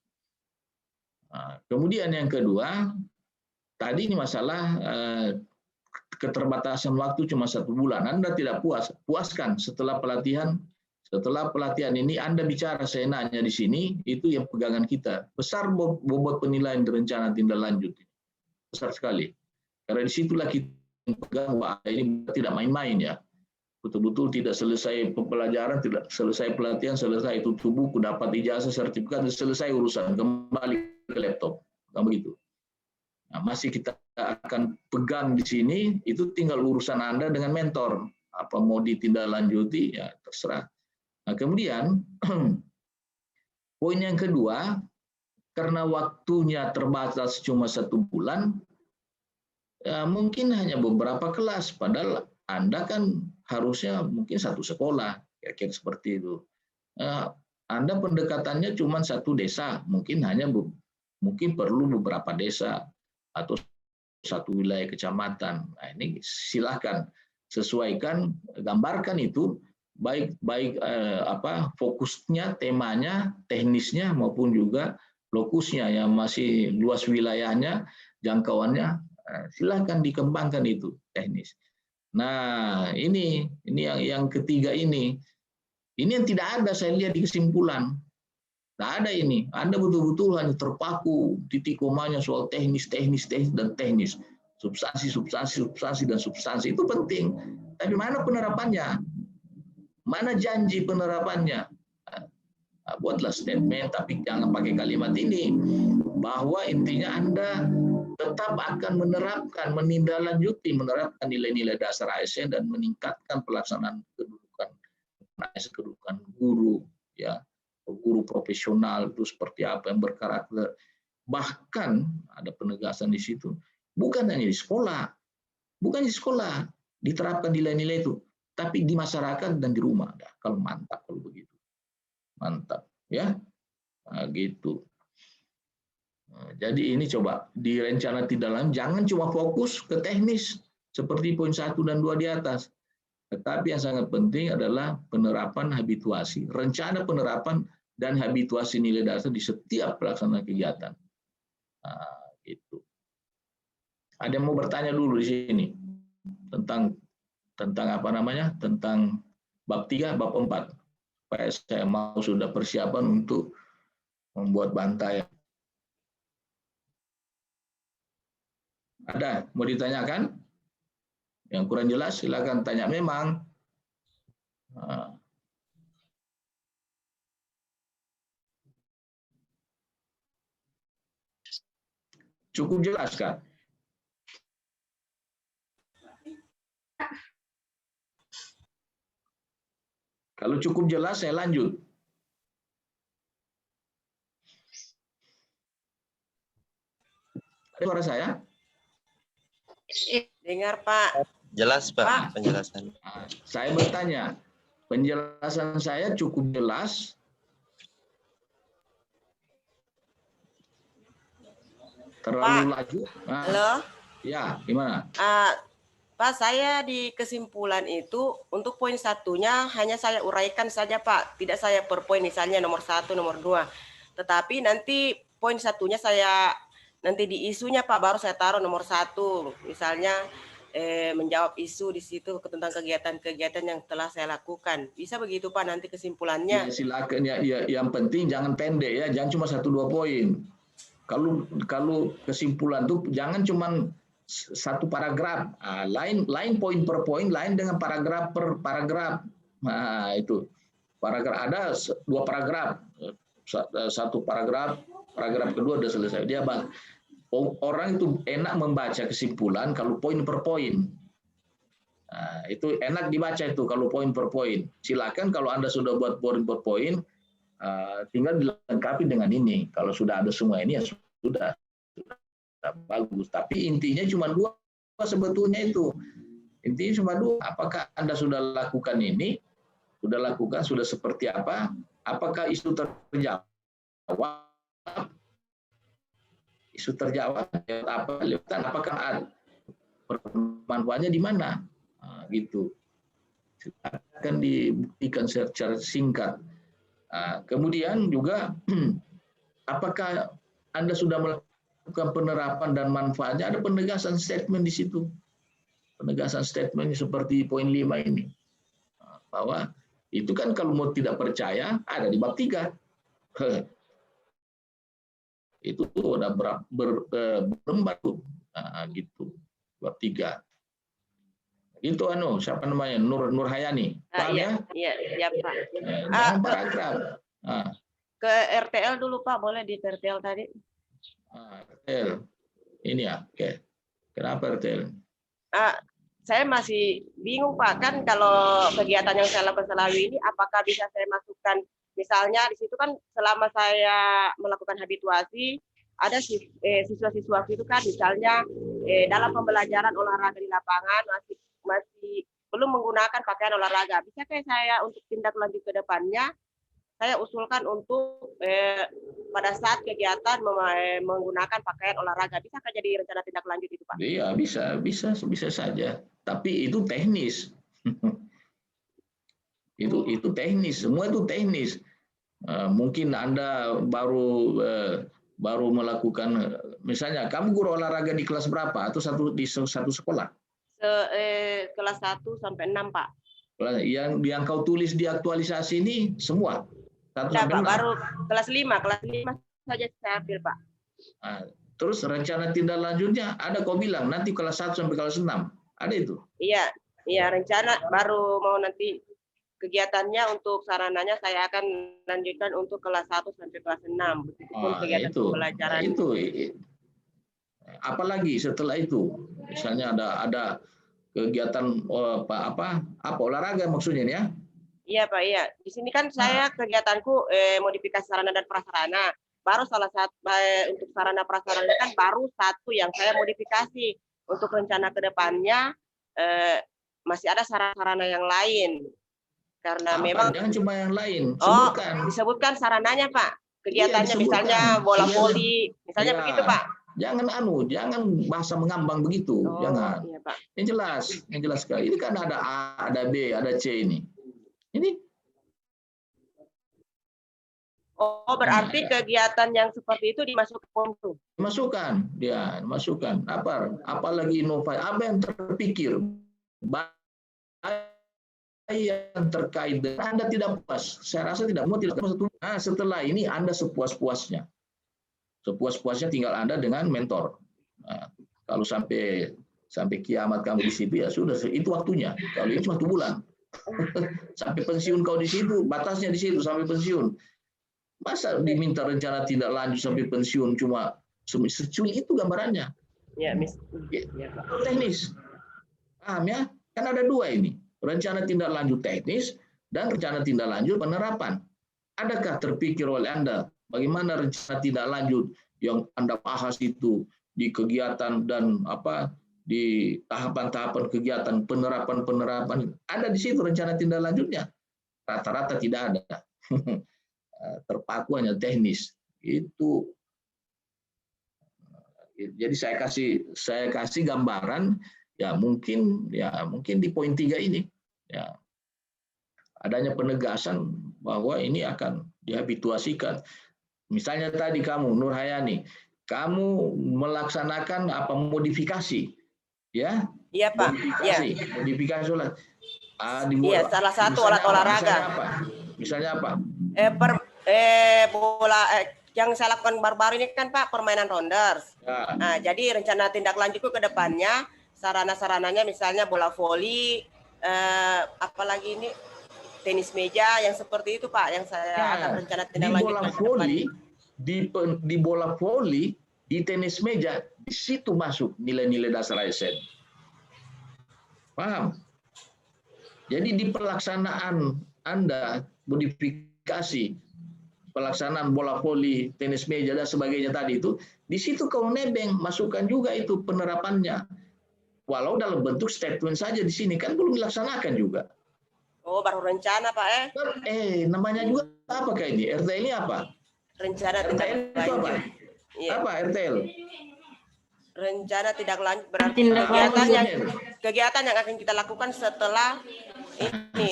Nah, kemudian yang kedua, tadi ini masalah keterbatasan waktu cuma 1 bulan. Anda tidak puas, puaskan setelah pelatihan. Setelah pelatihan ini Anda bicara seenaknya di sini, itu yang pegangan kita. Besar bobot penilaian rencana tindak lanjut. Besar sekali. Karena disitulah kita pegang, wah ini tidak main-main ya. Betul-betul tidak selesai pembelajaran, tidak selesai pelatihan, selesai tutup buku, dapat ijazah, sertifikat, selesai urusan, kembali ke laptop. Kan begitu. Nah, masih kita akan pegang di sini, itu tinggal urusan Anda dengan mentor. Apa mau ditindaklanjuti, ya terserah. Nah, kemudian, poin yang kedua, karena waktunya terbatas cuma 1 bulan, ya mungkin hanya beberapa kelas, padahal Anda kan harusnya mungkin 1 sekolah, kira-kira seperti itu. Anda pendekatannya cuma 1 desa, mungkin perlu beberapa desa, atau 1 wilayah kecamatan. Nah, ini silakan sesuaikan, gambarkan itu, baik fokusnya, temanya, teknisnya maupun juga lokusnya yang masih luas wilayahnya, jangkauannya, silakan dikembangkan itu teknis. Nah, ini yang ketiga ini yang tidak ada saya lihat di kesimpulan. Tidak ada ini. Anda betul-betul hanya terpaku titik komanya soal teknis dan teknis. Substansi dan substansi itu penting. Tapi mana penerapannya? Mana janji penerapannya? Buatlah statement, tapi jangan pakai kalimat ini. Bahwa intinya Anda tetap akan menerapkan, menindaklanjuti, menerapkan nilai-nilai dasar ASN dan meningkatkan pelaksanaan kedudukan guru, ya, guru profesional itu seperti apa yang berkarakter. Bahkan ada penegasan di situ, bukan hanya di sekolah, diterapkan nilai-nilai itu, tapi di masyarakat dan di rumah. Nah, kalau mantap kalau begitu. Mantap, ya. Nah, gitu. Nah, jadi ini coba di rencana tindak lanjut jangan cuma fokus ke teknis seperti poin 1 dan 2 di atas. Tetapi yang sangat penting adalah penerapan habituasi, rencana penerapan dan habituasi nilai dasar di setiap pelaksanaan kegiatan. Nah, gitu. Ada yang mau bertanya dulu di sini tentang apa namanya? Tentang bab 3, bab 4. Supaya saya mau sudah persiapan untuk membuat bantayan. Ada mau ditanyakan? Yang kurang jelas silakan tanya memang. Cukup jelas kan? Kalau cukup jelas saya lanjut. Ada suara saya? Dengar, Pak. Jelas, Pak, penjelasan. Saya bertanya, penjelasan saya cukup jelas? Terlalu laju? Halo? Ya, gimana? Pak, saya di kesimpulan itu untuk poin 1-nya hanya saya uraikan saja, Pak. Tidak saya per poin, misalnya nomor 1, nomor 2. Tetapi nanti poin 1-nya saya nanti di isunya, Pak, baru saya taruh nomor 1. Misalnya menjawab isu di situ tentang kegiatan-kegiatan yang telah saya lakukan. Bisa begitu, Pak, nanti kesimpulannya? Ya, silakan ya, yang penting jangan pendek ya, jangan cuma 1-2 poin. Kalau kesimpulan tuh jangan cuma 1 paragraf, lain poin per poin, lain dengan paragraf per paragraf. Nah, itu. paragraf ada dua paragraf. Satu paragraf kedua udah selesai. Dia bang, orang itu enak membaca kesimpulan kalau poin per poin. Nah, itu enak dibaca itu kalau poin per poin. Silakan kalau Anda sudah buat poin per poin, tinggal dilengkapi dengan ini. Kalau sudah ada semua ini ya sudah bagus. Tapi intinya cuma dua sebetulnya itu. Intinya cuma dua. Apakah Anda sudah lakukan ini? Sudah seperti apa? Apakah isu terjawab? Isu terjawab apakah ada manfaatnya di mana? Nah, gitu. Akan dibuktikan secara singkat. Nah, kemudian juga apakah Anda sudah melakukan penerapan dan manfaatnya? Ada penegasan statement di situ. Penegasan statement seperti poin 5 ini. Bahwa itu kan kalau mau tidak percaya ada di bab 3. Itu udah berlembar tuh. Nah, gitu. Bab 3. Itu siapa namanya? Nur Hayani. Paham ya? Iya, Pak. Jangan paragraf. Ke RTL dulu Pak, boleh di RTL tadi? RTL. Ini ya, oke. Kenapa RTL? Saya masih bingung Pak, kan kalau kegiatan yang saya lakukan selama ini, apakah bisa saya masukkan, misalnya di situ kan selama saya melakukan habituasi, ada siswa-siswa itu kan misalnya dalam pembelajaran olahraga di lapangan masih belum menggunakan pakaian olahraga. Bisa kayak saya untuk tindak lanjut ke depannya, saya usulkan untuk pada saat kegiatan menggunakan pakaian olahraga, bisa kan jadi rencana tindak lanjut itu Pak? Iya, bisa saja. Tapi itu teknis. itu teknis, semua itu teknis. Mungkin Anda baru melakukan, misalnya kamu guru olahraga di kelas berapa atau di satu sekolah? Kelas 1 sampai 6 Pak. Yang kau tulis di aktualisasi ini semua? Tidak Pak, baru kelas 5 saja saya ambil Pak. Nah, terus rencana tindak lanjutnya ada kau bilang nanti kelas 1 sampai kelas 6. Ada itu? Iya rencana baru mau nanti kegiatannya untuk sarananya saya akan lanjutkan untuk kelas 1 sampai kelas 6. Meskipun kegiatan pembelajaran. Itu. Apalagi setelah itu? Misalnya ada kegiatan apa olahraga maksudnya ya? Iya Pak, iya. Di sini kan saya kegiatanku modifikasi sarana dan prasarana. Baru salah satu untuk sarana prasarana kan baru satu yang saya modifikasi. Untuk rencana ke depannya masih ada sarana yang lain. Karena memang jangan cuma yang lain, sebutkan. Disebutkan sarananya Pak. Kegiatannya misalnya bola voli, misalnya begitu Pak. Jangan bahasa mengambang begitu, jangan. Iya, Pak. Yang jelas sekali. Ini kan ada A, ada B, ada C ini. Ini. Berarti kegiatan yang seperti itu dimasukkan tuh. Dimasukkan. Apalagi inovasi, apa yang terpikir, yang terkait dengan Anda tidak puas. Saya rasa tidak puas. Nah, setelah ini Anda sepuas-puasnya. Sepuas-puasnya tinggal Anda dengan mentor. Nah, kalau sampai kiamat kamu di situ ya sudah, itu waktunya. Kalau ini cuma 1 bulan. Sampai pensiun kau di situ, batasnya di situ sampai pensiun. Masa diminta rencana tindak lanjut sampai pensiun cuma secuil itu gambarannya. Ya, teknis. Paham ya? Kan ada 2 ini. Rencana tindak lanjut teknis dan rencana tindak lanjut penerapan. Adakah terpikir oleh Anda bagaimana rencana tindak lanjut yang Anda bahas itu di kegiatan dan di tahapan-tahapan kegiatan penerapan ada di situ rencana tindak lanjutnya? Rata-rata tidak ada. Terpaku hanya teknis. Itu. Jadi saya kasih gambaran ya mungkin di poin 3 ini ya adanya penegasan bahwa ini akan dihabituasikan. Misalnya tadi kamu Nur Hayani, kamu melaksanakan modifikasi, ya? Iya Pak. Modifikasi olah. Iya, salah satu alat olahraga. Misalnya apa? Bola yang saya lakukan baru-baru ini kan Pak permainan rounders. Ya. Nah, jadi rencana tindak lanjutku ke depannya sarana-sarananya misalnya bola voli, apalagi ini tenis meja yang seperti itu Pak, yang saya ada rencana Di tindak lanjut bola ke depan. voli, di bola voli, di tenis meja, di situ masuk nilai-nilai dasar ASN. Paham? Jadi di pelaksanaan Anda modifikasi pelaksanaan bola voli, tenis meja dan sebagainya tadi itu, di situ kau nebeng, masukkan juga itu penerapannya. Walau dalam bentuk statement saja di sini kan belum dilaksanakan juga. Oh, baru rencana Pak Namanya juga apa kayak ini? RTL ini apa? Rencana tindak RTL itu apa? lanjut. Iya. Apa RTL? Rencana tindak lanjut berarti Tindak kegiatan yang akan kita lakukan setelah ini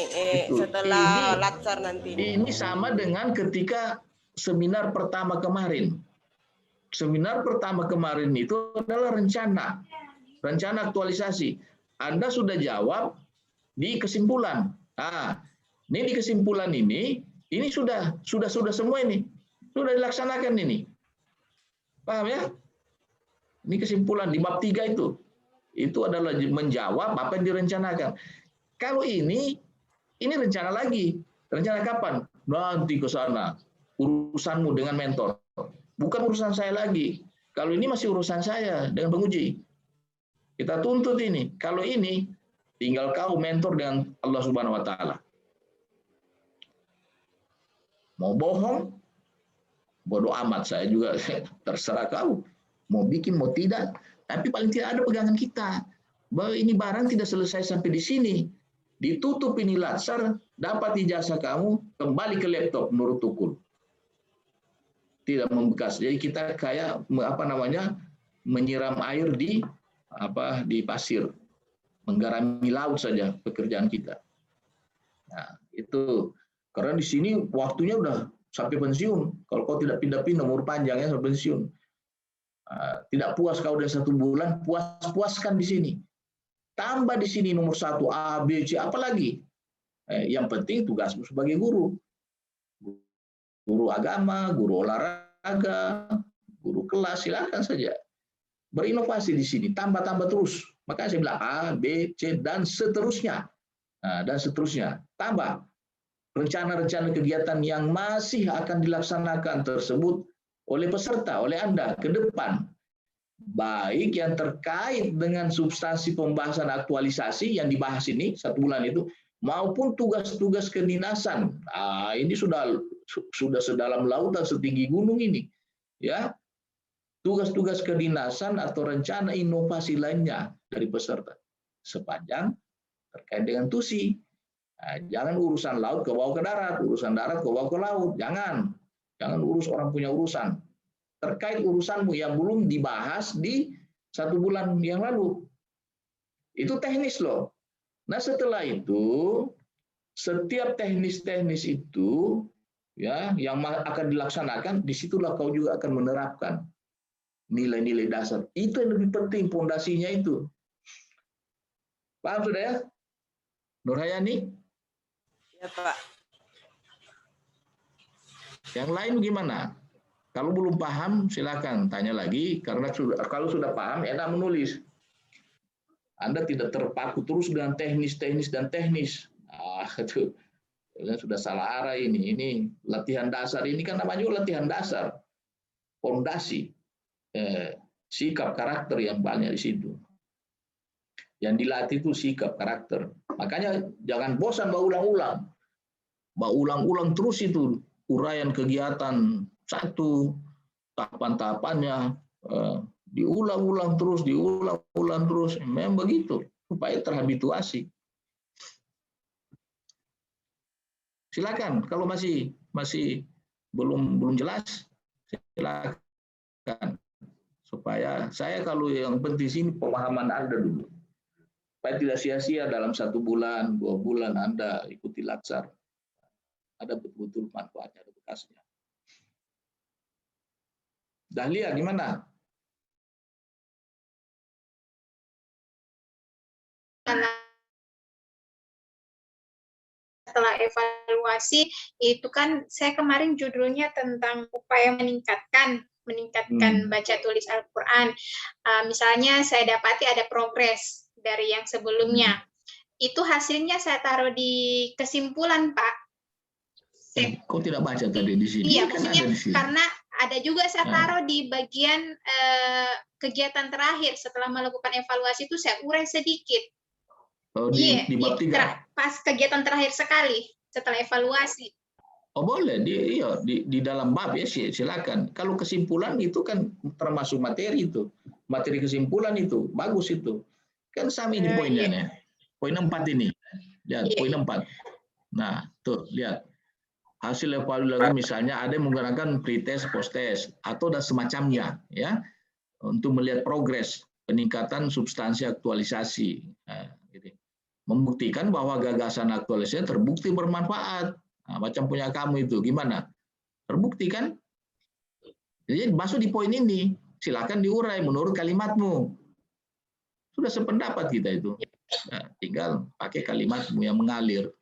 setelah latsar nanti. Ini sama dengan ketika seminar pertama kemarin. Seminar pertama kemarin itu adalah rencana aktualisasi. Anda sudah jawab di kesimpulan. Ini di kesimpulan ini sudah semua ini sudah dilaksanakan ini. Paham ya? Ini kesimpulan di bab 3 itu adalah menjawab apa yang direncanakan. Kalau ini rencana lagi. Rencana kapan? Nanti ke sana. Urusanmu dengan mentor. Bukan urusan saya lagi. Kalau ini masih urusan saya dengan penguji. Kita tuntut ini. Kalau ini tinggal kau mentor dengan Allah Subhanahu wa taala. Mau bohong? Bodoh amat, saya juga terserah kau. Mau bikin, mau tidak. Tapi paling tidak ada pegangan kita. Bahwa ini barang tidak selesai sampai di sini. Ditutup ini latsar, dapat ijazah kamu, kembali ke laptop menurut Tukul. Tidak membekas. Jadi kita kayak menyiram air di pasir. Menggarami laut saja pekerjaan kita. Nah, itu. Karena di sini waktunya udah sampai pensiun. Kalau kau tidak pindah-pindah umur panjangnya sampai pensiun. Tidak puas kau udah 1 bulan, puas-puaskan di sini. Tambah di sini nomor 1 A, B, C, apalagi. Yang penting tugasmu sebagai guru. Guru agama, guru olahraga, guru kelas, silakan saja. Berinovasi di sini, tambah-tambah terus. Makanya saya bilang A, B, C, dan seterusnya. Dan seterusnya. Tambah. Rencana-rencana kegiatan yang masih akan dilaksanakan tersebut oleh peserta, oleh Anda ke depan. Baik yang terkait dengan substansi pembahasan aktualisasi yang dibahas ini 1 bulan itu, maupun tugas-tugas kedinasan. Ini sudah sedalam lautan, setinggi gunung ini. Ya, tugas-tugas kedinasan atau rencana inovasi lainnya dari peserta. Sepanjang terkait dengan TUSI. Jangan urusan laut ke bawah ke darat, urusan darat ke bawah ke laut. Jangan urus orang punya urusan. Terkait urusanmu yang belum dibahas di 1 bulan yang lalu. Itu teknis loh. Nah setelah itu, setiap teknis-teknis itu ya yang akan dilaksanakan, disitulah kau juga akan menerapkan nilai-nilai dasar. Itu yang lebih penting, fondasinya itu. Paham sudah ya? Nurhayani? Ya Pak. Yang lain gimana? Kalau belum paham, silakan tanya lagi. Karena kalau sudah paham, enak menulis. Anda tidak terpaku terus dengan teknis. Itu sudah salah arah ini. Ini latihan dasar. Ini kan namanya juga latihan dasar. Fondasi. Sikap karakter yang banyak di situ. Yang dilatih itu sikap karakter. Makanya jangan bosan berulang-ulang. Berulang-ulang terus itu. Uraian kegiatan 1, tahapan-tahapannya diulang-ulang terus, memang begitu supaya terhabituasi. Silakan kalau masih belum jelas, silakan supaya saya kalau yang penting sini pemahaman Anda dulu, supaya tidak sia-sia dalam 1 bulan, 2 bulan Anda ikuti latsar. Ada betul-betul manfaatnya, ada bekasnya. Dahlia gimana? Setelah evaluasi itu kan saya kemarin judulnya tentang upaya meningkatkan baca tulis Al-Quran. Misalnya saya dapati ada progres dari yang sebelumnya. itu hasilnya saya taruh di kesimpulan, Pak. Kok tidak baca tadi di sini? Iya, Kan maksudnya ada di sini. karena ada juga saya Nah. taruh di bagian kegiatan terakhir setelah melakukan evaluasi itu saya urai sedikit. Oh, Iya, di bab 3. pas kegiatan terakhir sekali setelah evaluasi. Oh boleh, di dalam bab ya silakan. Kalau kesimpulan itu kan termasuk materi itu, materi kesimpulan itu bagus itu. Kan sama ini poinnya nih. Poin 4 ini. Lihat poin 4. Nah, tuh lihat. Hasil evaluasi misalnya ada yang menggunakan pretest, post-test atau dan semacamnya ya untuk melihat progres peningkatan substansi aktualisasi. Nah, gitu. Membuktikan bahwa gagasan aktualisasi terbukti bermanfaat. Nah, macam punya kamu itu gimana? Terbukti kan? Jadi masuk di poin ini, silakan diurai menurut kalimatmu. Sudah sependapat kita itu. Nah, tinggal pakai kalimatmu yang mengalir.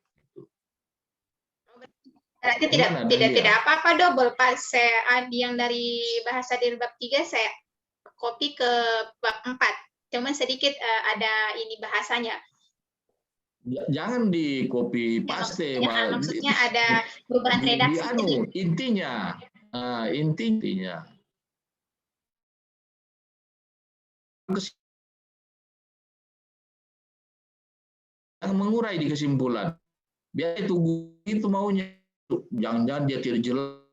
Berarti Gimana, tidak apa-apa double pas saya yang dari bahasa dari bab 3 saya copy ke bab 4. Cuman sedikit ada ini bahasanya. Jangan di copy paste, maksudnya ada perubahan redaksi. Intinya yang mengurai di kesimpulan. Biar itu maunya. Jangan-jangan dia tidak jelas.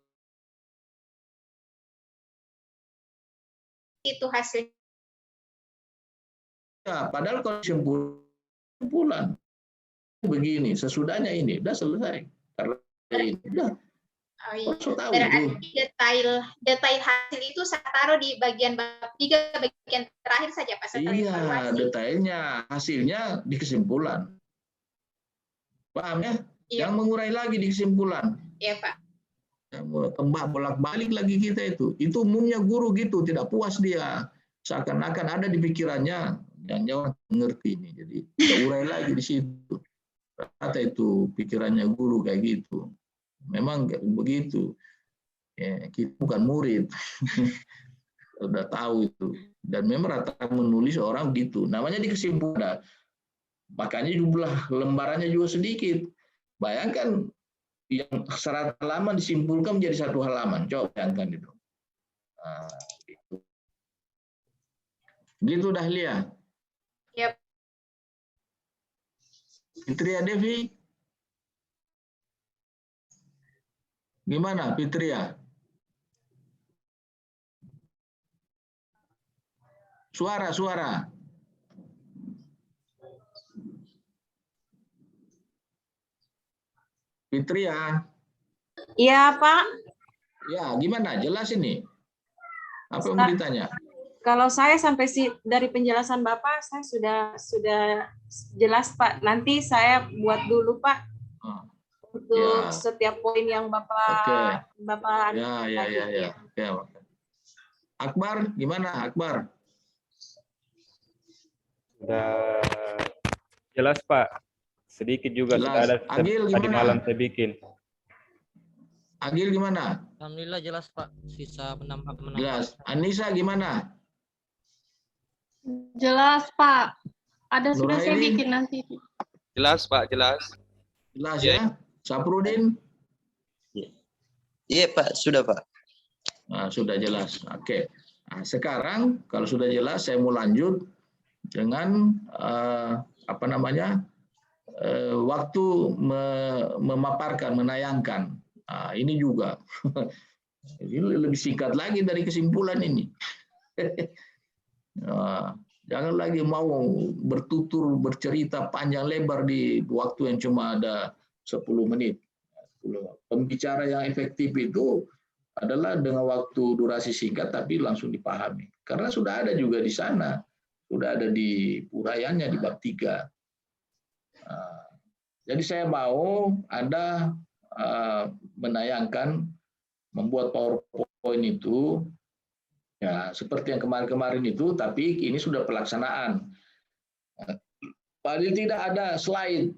Itu hasil. Ya, padahal kalau kesimpulan begini, sesudahnya ini udah selesai. Karena ini udah. Oh, iya. Berarti detail hasil itu saya taruh di bagian bab 3 bagian terakhir saja Pak. Iya, detailnya, hasilnya di kesimpulan. Paham ya? Iya. Yang mengurai lagi di kesimpulan. Iya, Pak. Tembak bolak-balik lagi kita itu. Itu umumnya guru gitu, tidak puas dia. Seakan-akan ada di pikirannya, jangan ngerti ini. Jadi kita urai lagi di situ. Kata itu pikirannya guru kayak gitu. Memang begitu. Ya, kita bukan murid. Udah tahu itu. Dan memang rata menulis orang gitu. Namanya di kesimpulan. Makanya jumlah lembarannya juga sedikit. Bayangkan yang 100 halaman disimpulkan menjadi 1 halaman. Coba bayangkan itu. Nah, gitu. Gitu Dahlia. Yep. Fitria Devi. Gimana Fitria? Suara. Fitria. Iya, Pak. Ya, gimana? Jelas ini. Apa yang mau ditanya? Kalau saya sampai dari penjelasan Bapak, saya sudah jelas, Pak. Nanti saya buat dulu, Pak. Untuk setiap poin yang Bapak Ya. Akbar, gimana Akbar? Sudah jelas Pak. Sedikit juga Jelas. sudah ada Agil, tadi gimana? malam saya bikin. Agil gimana? Alhamdulillah jelas Pak. Sisa menambah. Jelas. Anissa gimana? Jelas Pak. Ada sudah saya Nurhaini? bikin nanti. Jelas Pak, jelas. Jelas ya? Saprudin? Iya Pak, sudah Pak. Nah, sudah jelas. Oke. Nah, sekarang kalau sudah jelas saya mau lanjut dengan waktu memaparkan, menayangkan. Nah, ini juga. Ini lebih singkat lagi dari kesimpulan ini. Nah, jangan lagi mau bertutur, bercerita panjang lebar di waktu yang cuma ada 10 menit. Pembicara yang efektif itu adalah dengan waktu durasi singkat tapi langsung dipahami. Karena sudah ada juga di sana. Sudah ada di uraiannya di bab 3. Nah, jadi saya mau Anda menayangkan, membuat PowerPoint itu ya seperti yang kemarin-kemarin itu, tapi ini sudah pelaksanaan. Padahal tidak ada slide.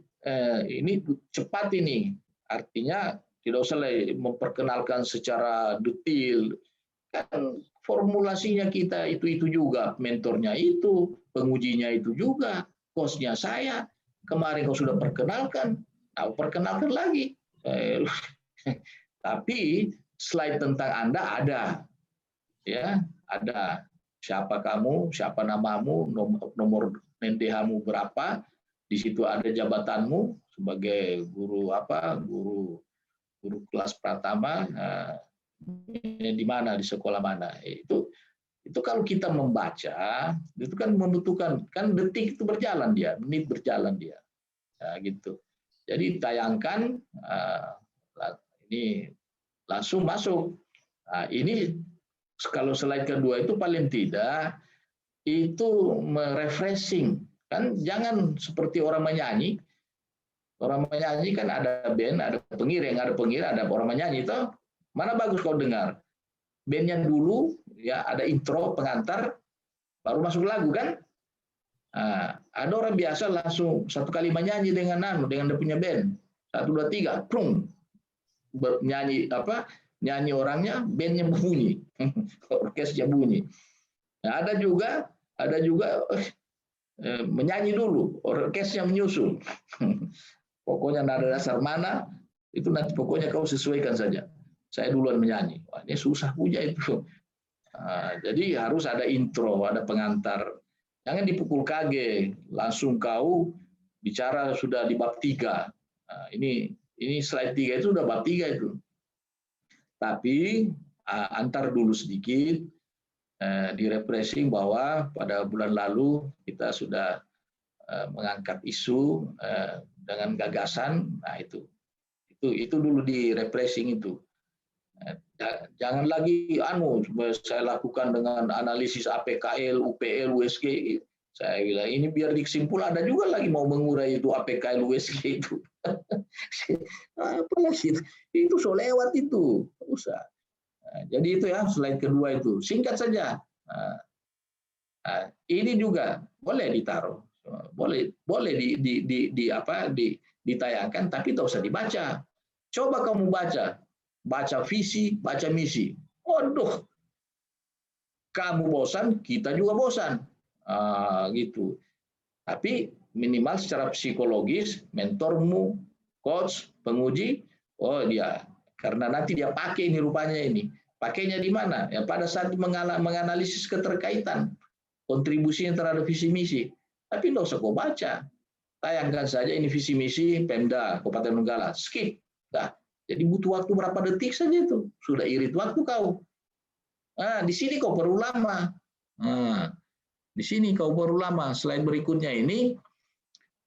Ini cepat ini. Artinya tidak usah memperkenalkan secara detail. Kan formulasinya kita itu juga, mentornya itu, pengujinya itu juga, hostnya saya. Kemarin kau sudah perkenalkan, perkenalkan lagi. Tapi slide tentang Anda ada, ya, ada. Siapa kamu, siapa namamu, nomor NDH-mu berapa, di situ ada jabatanmu sebagai guru guru kelas pratama, di mana, di sekolah mana. Itu kalau kita membaca, itu kan membutuhkan, kan detik itu berjalan dia, menit berjalan dia, gitu. Jadi tayangkan, ini langsung masuk. Nah, ini kalau slide kedua itu paling tidak itu merefreshing, kan jangan seperti orang menyanyi. Orang menyanyi kan ada band, ada pengiring, ada orang menyanyi itu mana bagus kau dengar. Bandnya dulu ya ada intro pengantar baru masuk lagu kan. Nah, ada orang biasa langsung satu kali menyanyi dengan dia punya band 1 2 3 prung nyanyi nyanyi orangnya, bandnya bunyi, orkesnya bunyi. Nah, ada juga menyanyi dulu, orkesnya menyusul. Pokoknya nada dasar mana itu nanti pokoknya kau sesuaikan saja. Saya duluan menyanyi. Wah, ini susah punya itu. Nah, jadi harus ada intro, ada pengantar. Jangan dipukul kaget, langsung kau bicara sudah di bab 3. Nah, ini slide 3 itu sudah bab 3 itu. Tapi antar dulu sedikit, di refreshing bahwa pada bulan lalu kita sudah mengangkat isu dengan gagasan. Nah, itu dulu di refreshing itu. Jangan lagi saya lakukan dengan analisis APKL, UPL, USG. Saya bilang ini biar disimpul, ada juga lagi mau mengurai itu APKL, USG itu. Apalagi itu so lewat itu, usah. Nah, jadi itu ya slide kedua itu singkat saja. Nah, ini juga boleh ditaruh, boleh ditayangkan, tapi tidak usah dibaca. Coba kamu baca visi, baca misi. Waduh, kamu bosan, kita juga bosan, gitu. Tapi minimal secara psikologis, mentormu, coach, penguji, oh dia, karena nanti dia pakai ini rupanya ini. Pakainya di mana? Ya pada saat menganalisis keterkaitan, kontribusinya terhadap visi misi. Tapi tidak usah kau baca. Tayangkan saja ini visi misi Pemda Kabupaten Donggala. Skip. Nah, jadi butuh waktu berapa detik saja itu. Sudah irit waktu kau. Nah, di sini kau perlu lama. Nah, di sini kau perlu lama. Slide berikutnya ini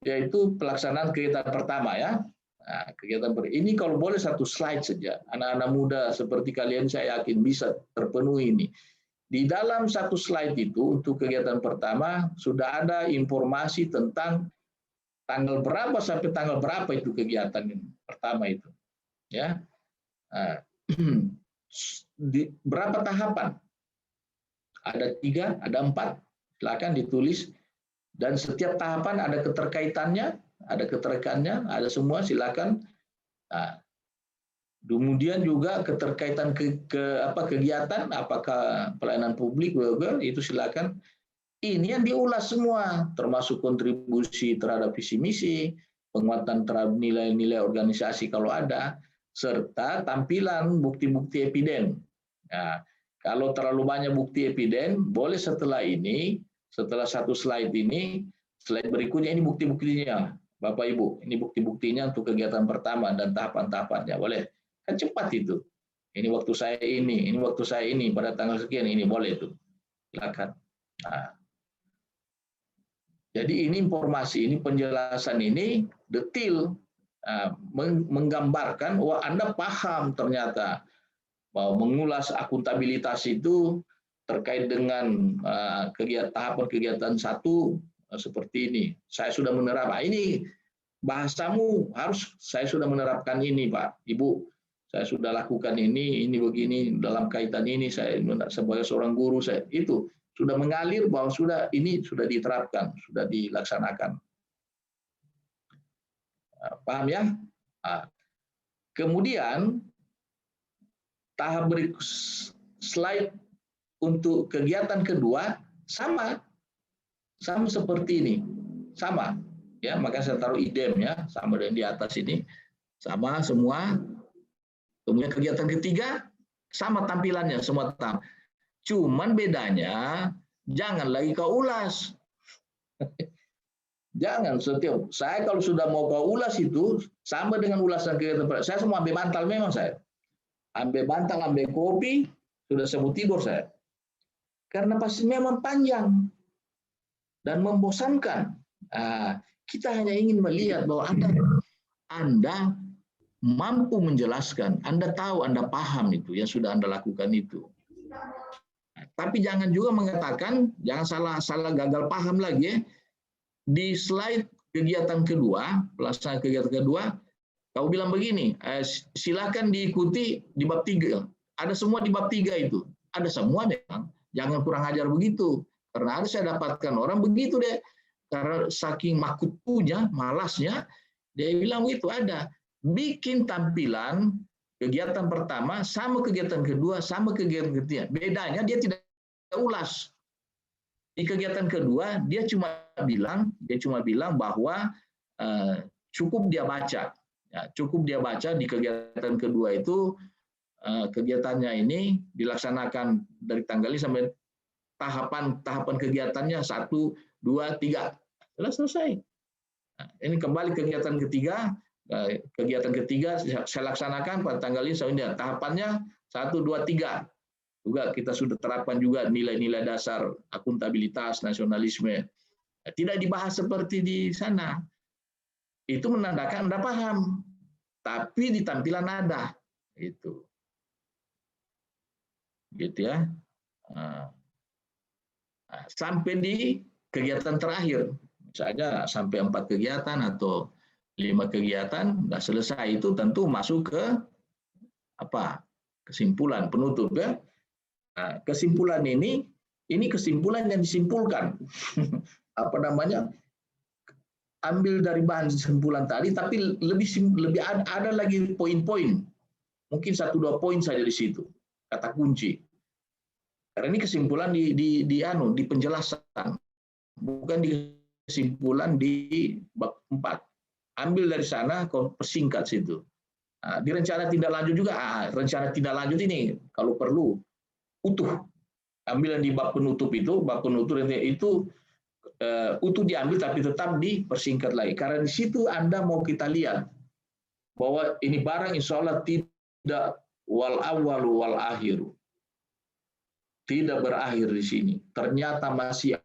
yaitu pelaksanaan kegiatan pertama ya. Nah, kegiatan ini kalau boleh satu slide saja. Anak-anak muda seperti kalian saya yakin bisa terpenuhi ini. Di dalam satu slide itu untuk kegiatan pertama sudah ada informasi tentang tanggal berapa sampai tanggal berapa itu kegiatan pertama itu. Ya. Nah, berapa tahapan? Ada 3, ada 4. Silakan ditulis. Dan setiap tahapan ada keterkaitannya, ada semua, silakan. Nah, kemudian juga keterkaitan kegiatan, apakah pelayanan publik, itu silakan. Ini yang diulas semua, termasuk kontribusi terhadap visi misi, penguatan terhadap nilai-nilai organisasi kalau ada, serta tampilan bukti-bukti eviden. Nah, kalau terlalu banyak bukti eviden, boleh setelah ini. Setelah satu slide ini, slide berikutnya ini bukti-buktinya, Bapak Ibu. Ini bukti-buktinya untuk kegiatan pertama dan tahapan-tahapannya. Boleh? Kan cepat itu. Ini waktu saya ini, pada tanggal sekian ini, boleh itu. Silakan. Nah, jadi ini informasi, ini penjelasan ini detail, menggambarkan, wah Anda paham ternyata bahwa mengulas akuntabilitas itu terkait dengan tahapan kegiatan 1 seperti ini. Saya sudah menerapkan ini, bahasamu harus saya sudah menerapkan ini, Pak, Ibu. Saya sudah lakukan ini begini dalam kaitan ini. Saya sebagai seorang guru, saya itu sudah mengalir bahwa ini sudah diterapkan, sudah dilaksanakan. Paham ya? Kemudian tahap berikut slide untuk kegiatan kedua sama seperti ini, sama. Ya, maka saya taruh idem ya, sama dengan di atas ini, sama semua. Kemudian kegiatan ketiga sama tampilannya semua tam. Cuman bedanya jangan lagi kau ulas. Jangan setiap saya kalau sudah mau kau ulas itu sama dengan ulasan kegiatan. Saya semua ambil bantal memang saya. Ambil bantal, ambil kopi, sudah saya mau tidur saya. Karena pasti memang panjang dan membosankan. Kita hanya ingin melihat bahwa Anda mampu menjelaskan, Anda tahu, Anda paham itu yang sudah Anda lakukan itu. Tapi jangan juga mengatakan, jangan salah gagal paham lagi ya. Di slide kegiatan kedua, pelaksanaan kegiatan kedua, kau bilang begini, silakan diikuti di bab 3. Ada semua di bab 3 itu. Ada semua memang. Jangan kurang ajar begitu. Karena harus saya dapatkan orang begitu deh. Karena saking makutunya, malasnya, dia bilang begitu ada. Bikin tampilan kegiatan pertama sama kegiatan kedua sama kegiatan ketiga. Bedanya dia tidak ulas. Di kegiatan kedua dia cuma bilang bahwa cukup dia baca. Ya, cukup dia baca di kegiatan kedua itu kegiatannya ini dilaksanakan dari tanggal ini sampai tahapan kegiatannya 1, 2, 3. Selesai. Nah, ini kembali kegiatan ketiga. Kegiatan ketiga saya laksanakan pada tanggal ini, tahapannya 1, 2, 3. Juga kita sudah terapkan juga nilai-nilai dasar akuntabilitas, nasionalisme. Tidak dibahas seperti di sana. Itu menandakan Anda paham. Tapi di tampilan ada. Gitu ya. Sampai di kegiatan terakhir. Misalnya sampai 4 kegiatan atau 5 kegiatan nggak selesai, itu tentu masuk ke kesimpulan penutup ya. Nah, kesimpulan ini kesimpulan yang disimpulkan ambil dari bahan kesimpulan tadi, tapi lebih ada lagi poin-poin, mungkin 1-2 poin saja di situ kata kunci. Karena ini kesimpulan di penjelasan, bukan di kesimpulan di bab 4. Ambil dari sana, kau persingkat situ. Nah, di rencana tindak lanjut juga, rencana tindak lanjut ini kalau perlu utuh. Ambil yang di bab penutup itu utuh diambil tapi tetap dipersingkat lagi. Karena di situ Anda mau kita lihat bahwa ini barang insya Allah tidak wal awalu wal akhiru. Tidak berakhir di sini. Ternyata masih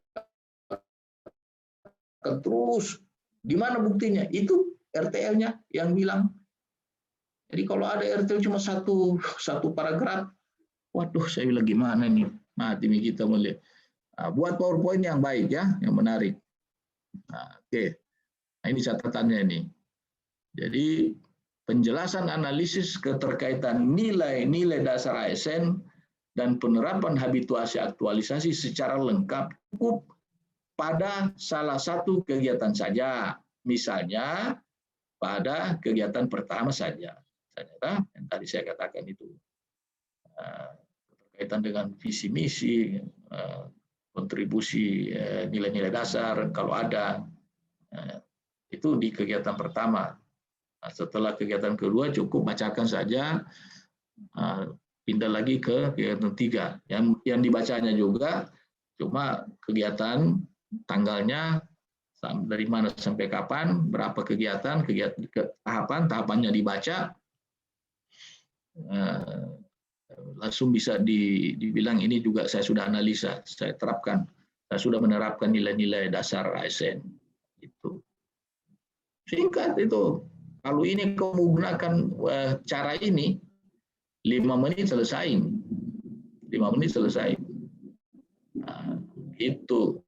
akan terus. Di mana buktinya? Itu RTL-nya yang bilang. Jadi kalau ada RTL cuma satu paragraf, waduh, saya bilang gimana nih? Mati nih kita melihat. Nah, buat PowerPoint yang baik ya, yang menarik. Nah, oke. Nah, ini catatannya ini. Jadi penjelasan analisis keterkaitan nilai-nilai dasar ASN dan penerapan habituasi aktualisasi secara lengkap cukup pada salah satu kegiatan saja, misalnya pada kegiatan pertama saja. Ternyata yang tadi saya katakan itu berkaitan dengan visi misi, kontribusi nilai-nilai dasar kalau ada, itu di kegiatan pertama. Setelah kegiatan kedua cukup bacakan saja, pindah lagi ke kegiatan 3. Yang dibacanya juga cuma kegiatan tanggalnya dari mana sampai kapan, berapa kegiatan tahapannya dibaca, langsung bisa dibilang ini juga saya sudah analisa, saya sudah menerapkan nilai-nilai dasar ASN. Itu singkat itu. Kalau ini kau menggunakan cara ini, 5 menit selesai. 5 menit selesai. Nah, itu.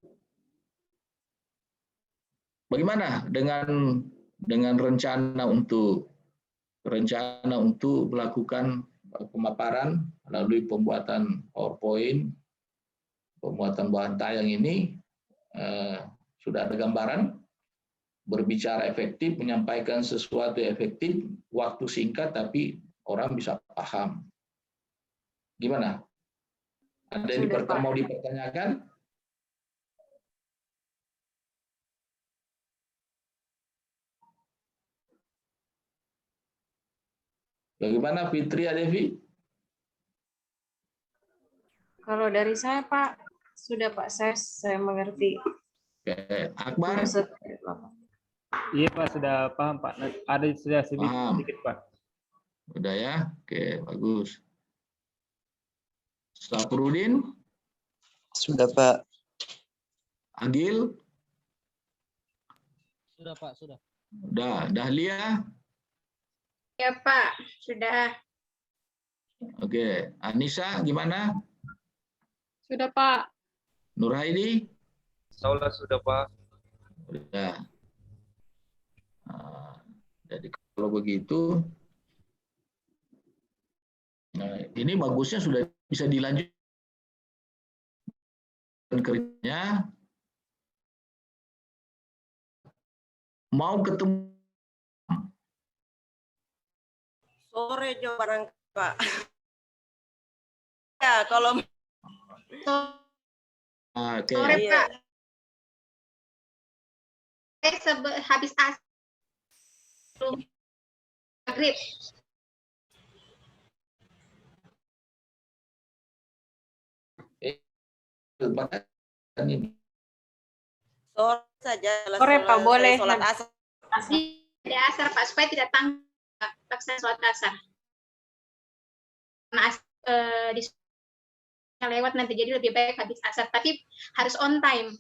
Bagaimana dengan rencana untuk melakukan pemaparan melalui pembuatan PowerPoint, pembuatan bahan tayang ini sudah ada gambaran, berbicara efektif, menyampaikan sesuatu efektif, waktu singkat tapi orang bisa paham. Gimana? Ada yang mau dipertanyakan? Bagaimana Fitri Adevi? Kalau dari saya Pak, sudah Pak, saya mengerti. Oke. Akbar? Iya Pak, sudah paham Pak. Ada sudah sedikit Pak. Udah ya? Oke, bagus. Sapurudin? Sudah Pak. Agil? Sudah Pak, sudah. Udah. Dahlia? Ya Pak, sudah. Oke. Anissa gimana? Sudah Pak. Nurhaidi? Sudah Pak. Udah. Nah, jadi kalau begitu, nah, ini bagusnya sudah bisa dilanjutkan kerjanya. Mau ketemu Sore Jo barang Pak. Ya, kalau Sore Iya. Pak. Habis asar. Maghrib. ini. sore saja. Sore Pak, boleh. Sholat asar. Ada asar Pak, supaya tidak tanggung paksa sholat asar. Karena di lewat nanti, jadi lebih baik habis asar, tapi harus on time.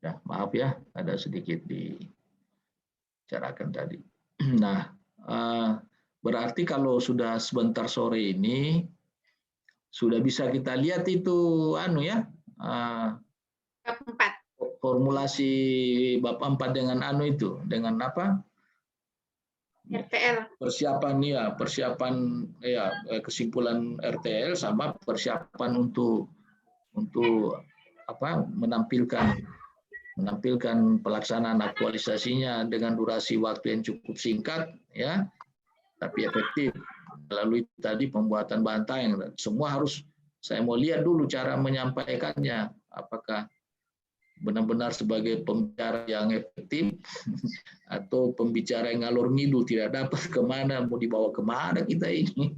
Ya, maaf ya, ada sedikit dibicarakan tadi. Nah, berarti kalau sudah sebentar sore ini sudah bisa kita lihat itu Bab 4. formulasi bab 4 dengan itu, dengan apa? RTL. Persiapan kesimpulan RTL sama persiapan untuk apa? menampilkan pelaksanaan aktualisasinya dengan durasi waktu yang cukup singkat, ya, tapi efektif. Melalui tadi pembuatan bantaeng, semua harus saya mau lihat dulu cara menyampaikannya, apakah benar-benar sebagai pembicara yang efektif atau pembicara yang ngalor ngidul tidak dapat kemana, mau dibawa kemana kita ini.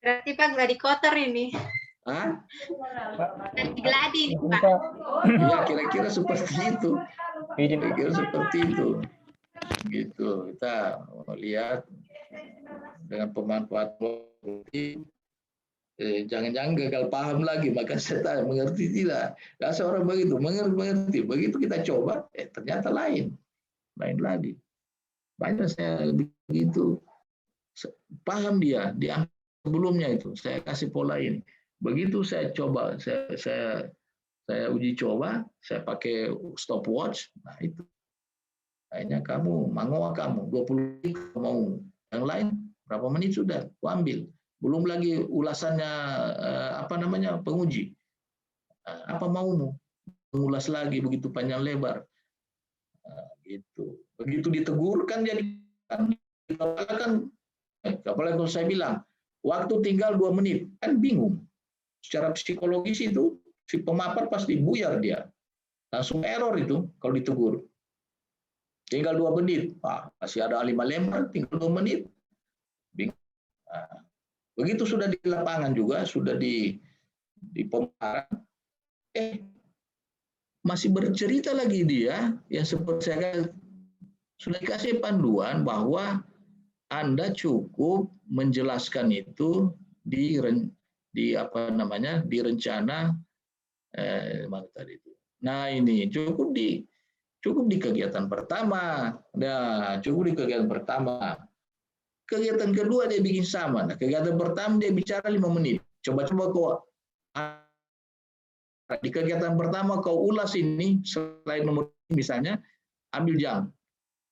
Berarti Pak gladi kotor ini. Hah? Gladi Pak. Ya, kira-kira seperti itu. Kira-kira seperti itu. Gitu. Kita lihat dengan pemanfaatan jangan-jangan gagal paham lagi, maka saya tanya, mengerti tidak? Rasa orang begitu, mengerti. Begitu kita coba, ternyata lain lagi. Banyak saya begitu, paham dia di sebelumnya itu, saya kasih pola ini. Begitu saya coba, saya uji coba, saya pakai stopwatch, nah itu. Kayaknya kamu, mangoa kamu, 20 menit mau. Yang lain, berapa menit sudah, aku ambil. Belum lagi ulasannya, penguji. Apa maumu? Mengulas lagi begitu panjang lebar. Gitu. Begitu ditegur kan jadi, apalagi kalau saya bilang, waktu tinggal 2 menit, kan bingung. Secara psikologis itu, si pemapar pasti buyar dia. Langsung error itu kalau ditegur. Tinggal 2 menit, masih ada 5 lembar, tinggal 2 menit. Bingung. Begitu sudah di lapangan juga, sudah di pemaparan, masih bercerita lagi dia, yang seperti saya sudah dikasih panduan bahwa Anda cukup menjelaskan itu di rencana mana tadi itu. Nah, ini cukup di kegiatan pertama. Nah, cukup di kegiatan pertama. Kegiatan kedua dia bikin sama. Nah, kegiatan pertama dia bicara 5 menit. Coba-coba kau di kegiatan pertama kau ulas ini, selain nomor misalnya, ambil jam.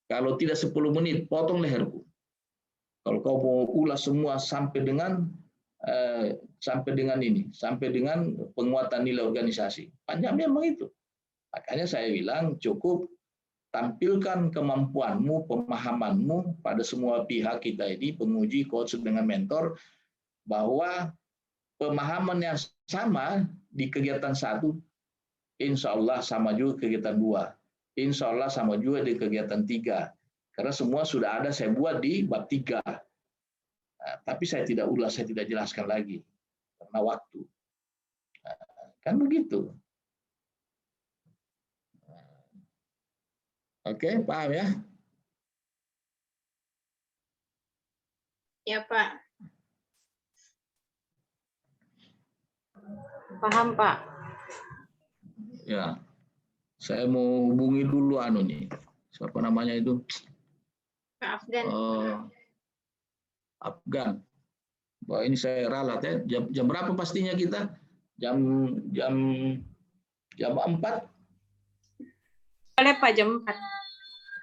Kalau tidak 10 menit, potong leherku. Kalau kau mau ulas semua sampai dengan penguatan nilai organisasi. Panjangnya memang itu. Makanya saya bilang cukup tampilkan kemampuanmu, pemahamanmu pada semua pihak kita ini, penguji, coach, dengan mentor, bahwa pemahaman yang sama di kegiatan 1, insya Allah sama juga kegiatan 2. Insya Allah sama juga di kegiatan 3. Karena semua sudah ada saya buat di bab 3. Nah, tapi saya tidak ulas, saya tidak jelaskan lagi. Karena waktu. Nah, kan begitu. Oke, paham ya? Ya, Pak. Paham, Pak. Ya. Saya mau hubungi dulu nih. Siapa namanya itu? Pak Afgan. Afgan. Bahwa ini saya ralat ya. Jam berapa pastinya kita? Jam 4. Boleh Pak, jam 4.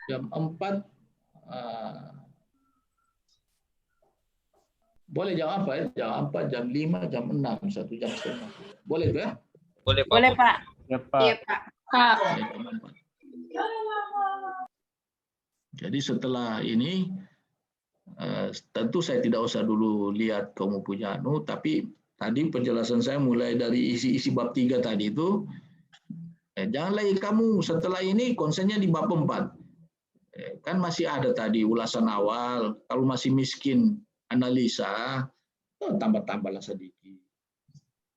Jam 4. Boleh jam apa ya? Jam 4, jam 5, jam 6, 1 jam setengah. Boleh tuh ya? Boleh, Pak. Boleh, Pak. Ya, Pak. Iya, Pak. Pak. Jadi setelah ini tentu saya tidak usah dulu lihat kamu punya tapi tadi penjelasan saya mulai dari isi bab 3 tadi itu, jangan lagi kamu setelah ini konsennya di bab 4. Kan masih ada tadi ulasan awal, kalau masih miskin analisa, tambah-tambahlah sedikit.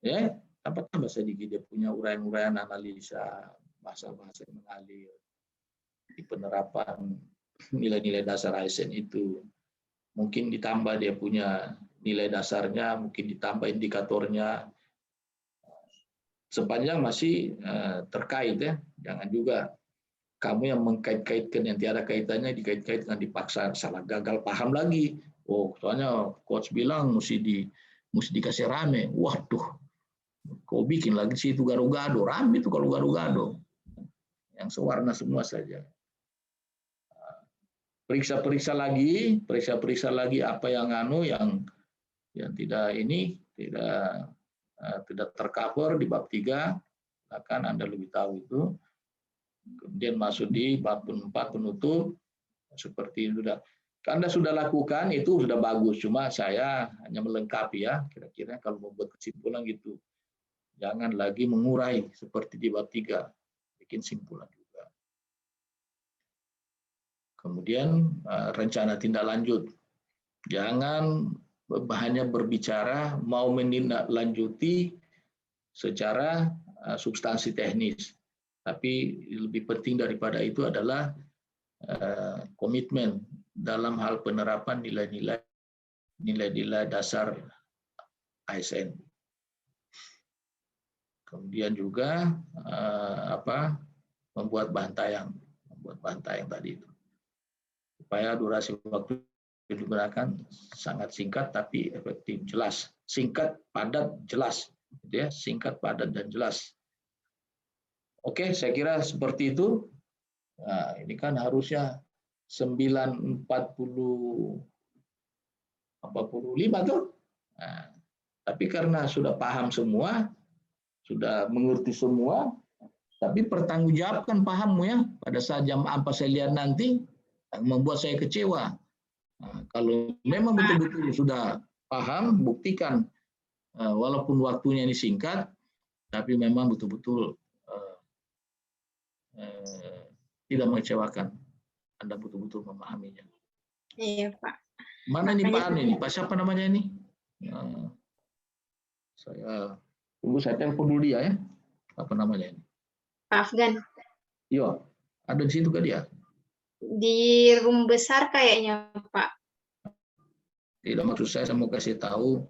Ya, tambah sedikit, dia punya uraian-uraian analisa, bahasa-bahasa yang mengalir di penerapan nilai-nilai dasar ASN itu. Mungkin ditambah dia punya nilai dasarnya, mungkin ditambah indikatornya. Sepanjang masih terkait ya, jangan juga kamu yang mengkait-kaitkan yang tiada kaitannya dikait-kaitkan, dipaksa, salah gagal paham lagi. Oh, soalnya coach bilang mesti dikasih rame. Waduh, kau bikin lagi situ gado-gado, rame itu kalau gado-gado. Yang sewarna semua saja. Periksa-periksa lagi apa yang tidak tercover di bab 3, akan Anda lebih tahu itu. Kemudian masuk di bab 4 penutup, seperti itu sudah. Anda sudah lakukan itu sudah bagus, cuma saya hanya melengkapi ya, kira-kira kalau membuat kesimpulan gitu. Jangan lagi mengurai seperti di bab 3, bikin simpulan juga. Kemudian rencana tindak lanjut. Jangan hanya berbicara mau menindaklanjuti secara substansi teknis. Tapi lebih penting daripada itu adalah komitmen dalam hal penerapan nilai-nilai dasar ASN. Kemudian juga membuat bantayang tadi itu. Supaya durasi waktu yang digunakan sangat singkat tapi efektif, jelas. Singkat, padat, jelas. Ya, singkat, padat, dan jelas. Oke, saya kira seperti itu. Nah, ini kan harusnya 9.45 tuh. Nah, tapi karena sudah paham semua, sudah mengerti semua, tapi pertanggungjawabkan pahammu ya. Pada saat jam apa saya lihat nanti, membuat saya kecewa. Nah, kalau memang betul-betul sudah paham, buktikan. Walaupun waktunya ini singkat, tapi memang betul-betul tidak mengecewakan. Anda betul-betul memahaminya. Iya, Pak. Mana ini Pak ini? Pak siapa namanya ini? Nah, saya tunggu, saya telepon dulu dia ya. Apa namanya ini? Pak Afgan. Iya, ada di situ kan dia? Di room besar kayaknya, Pak. Tidak, maksud saya mau kasih tahu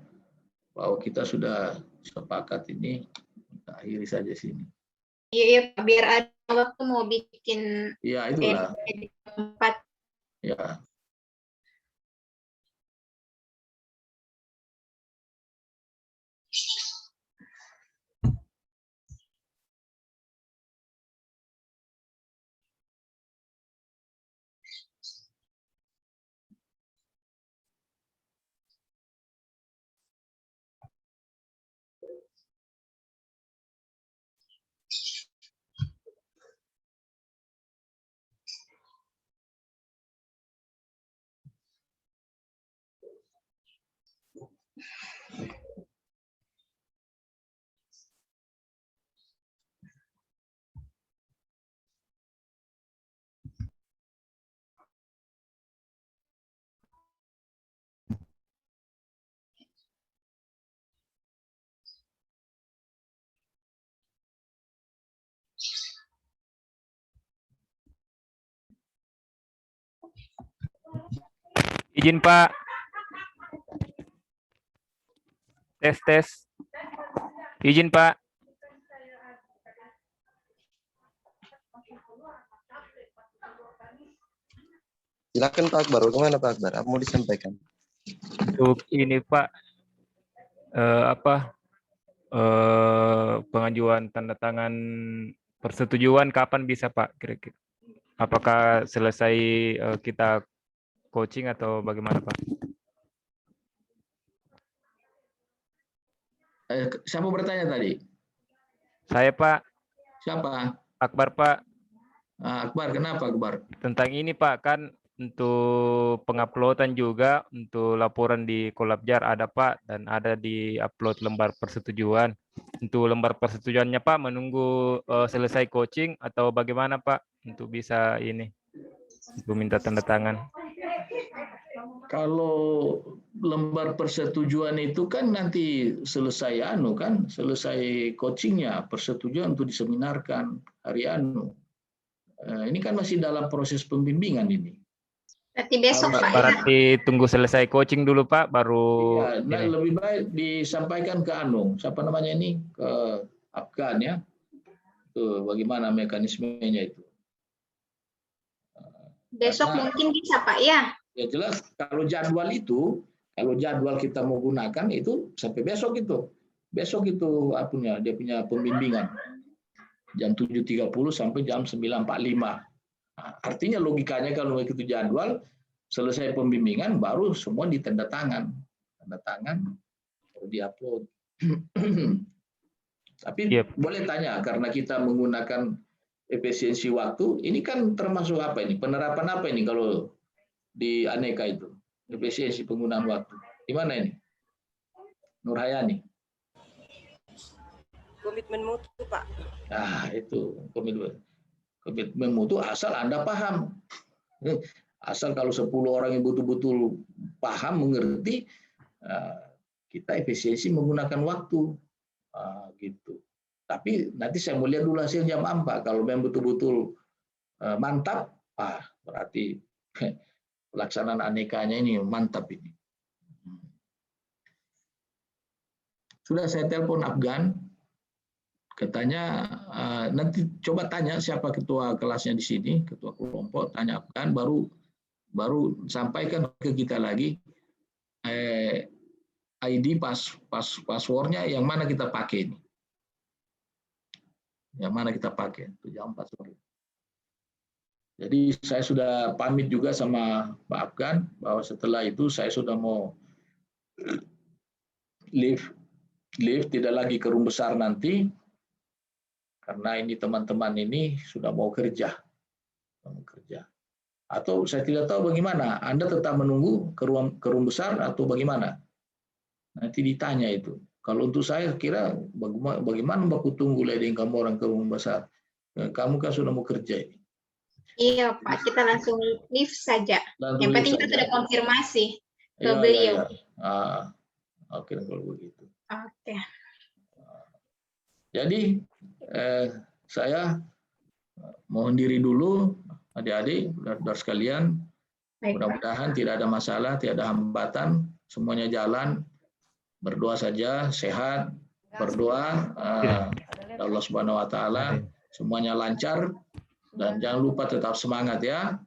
bahwa kita sudah sepakat ini, kita akhiri saja sini. Iya, Pak, biar ada waktu mau bikin Ya, itulah. tempat. Ya. Izin Pak. Tes. Izin Pak. Silakan Pak Akbar. Bagaimana Pak Akbar? Apa mau disampaikan? Untuk ini Pak, pengajuan tanda tangan persetujuan kapan bisa Pak kira-kira? Apakah selesai kita coaching atau bagaimana Pak? Siapa bertanya tadi? Saya Pak. Siapa? Akbar Pak. Akbar, kenapa Akbar? Tentang ini Pak, kan untuk penguploadan juga untuk laporan di Kolabjar ada Pak, dan ada di upload lembar persetujuan. Untuk lembar persetujuannya Pak menunggu selesai coaching atau bagaimana Pak untuk bisa ini untuk minta tanda tangan? Kalau lembar persetujuan itu kan nanti selesai selesai coachingnya, persetujuan untuk diseminarkan hari ini kan masih dalam proses pembimbingan ini. Berarti besok Pak. Berarti tunggu selesai coaching dulu Pak, baru. Ya, nah, lebih baik disampaikan ke siapa namanya ini, ke Afgan ya. Tuh, bagaimana mekanismenya itu? Besok mungkin bisa Pak ya. Ya jelas, kalau jadwal kita mau gunakan itu sampai besok itu. Besok itu dia punya pembimbingan. Jam 7.30 sampai jam 9.45. Nah, artinya logikanya kalau begitu jadwal, selesai pembimbingan baru semua ditanda tangan. Tanda tangan, baru diupload. Tapi boleh tanya, karena kita menggunakan efisiensi waktu, ini kan termasuk apa ini? Penerapan apa ini kalau di Aneka itu? Efisiensi penggunaan waktu. Di mana ini? Nurhayani. Komitmen mutu Pak. Nah, itu komitmen mutu asal Anda paham. Asal kalau 10 orang yang betul-betul paham, mengerti, kita efisiensi menggunakan waktu. Gitu. Tapi nanti saya mau lihat dulu hasil jam 4. Kalau memang betul-betul mantap, berarti pelaksanaan Anekanya ini mantap ini. Sudah saya telepon Afgan, katanya nanti coba tanya siapa ketua kelasnya di sini, ketua kelompok, tanya Afgan, baru sampaikan ke kita lagi ID passwordnya yang mana kita pakai ini. Yang mana kita pakai, itu jam 4 sore. Jadi saya sudah pamit juga sama Pak Afgan bahwa setelah itu saya sudah mau live tidak lagi ke room besar nanti, karena ini teman-teman ini sudah mau kerja. Atau saya tidak tahu bagaimana, Anda tetap menunggu ke room besar atau bagaimana? Nanti ditanya itu. Kalau untuk saya kira bagaimana Bapak tunggu ledeng kamu orang ke room besar? Kamu kan sudah mau kerja ini. Iya Pak, kita langsung live saja. Yang penting kita sudah konfirmasi ke beliau. Oke, kalau begitu. Oke. Jadi saya mohon diri dulu, adik-adik, saudara sekalian. Mudah-mudahan tidak ada masalah, tidak ada hambatan, semuanya jalan. Berdoa saja, sehat, berdoa Allah Subhanahu Wa Taala semuanya lancar, dan jangan lupa tetap semangat ya.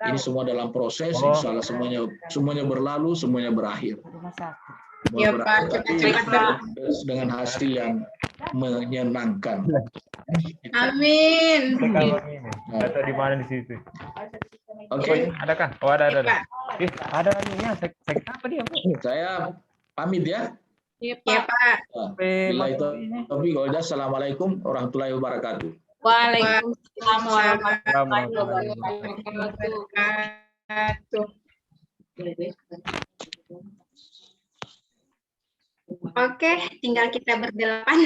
Ini semua dalam proses, insya Allah semuanya berlalu, semuanya berakhir. Ya Pak, cepat-cepat. Dengan hasil yang menyenangkan. Amin. Atau di mana di situ? Oke. Adakah? Oh, ada. Ada ininya. Saya apa dia? Saya pamit ya. Ya Pak. Bila itu, assalamualaikum warahmatullahi wabarakatuh. Waalaikumsalam warahmatullahi wabarakatuh. Oke, tinggal kita berdelapan.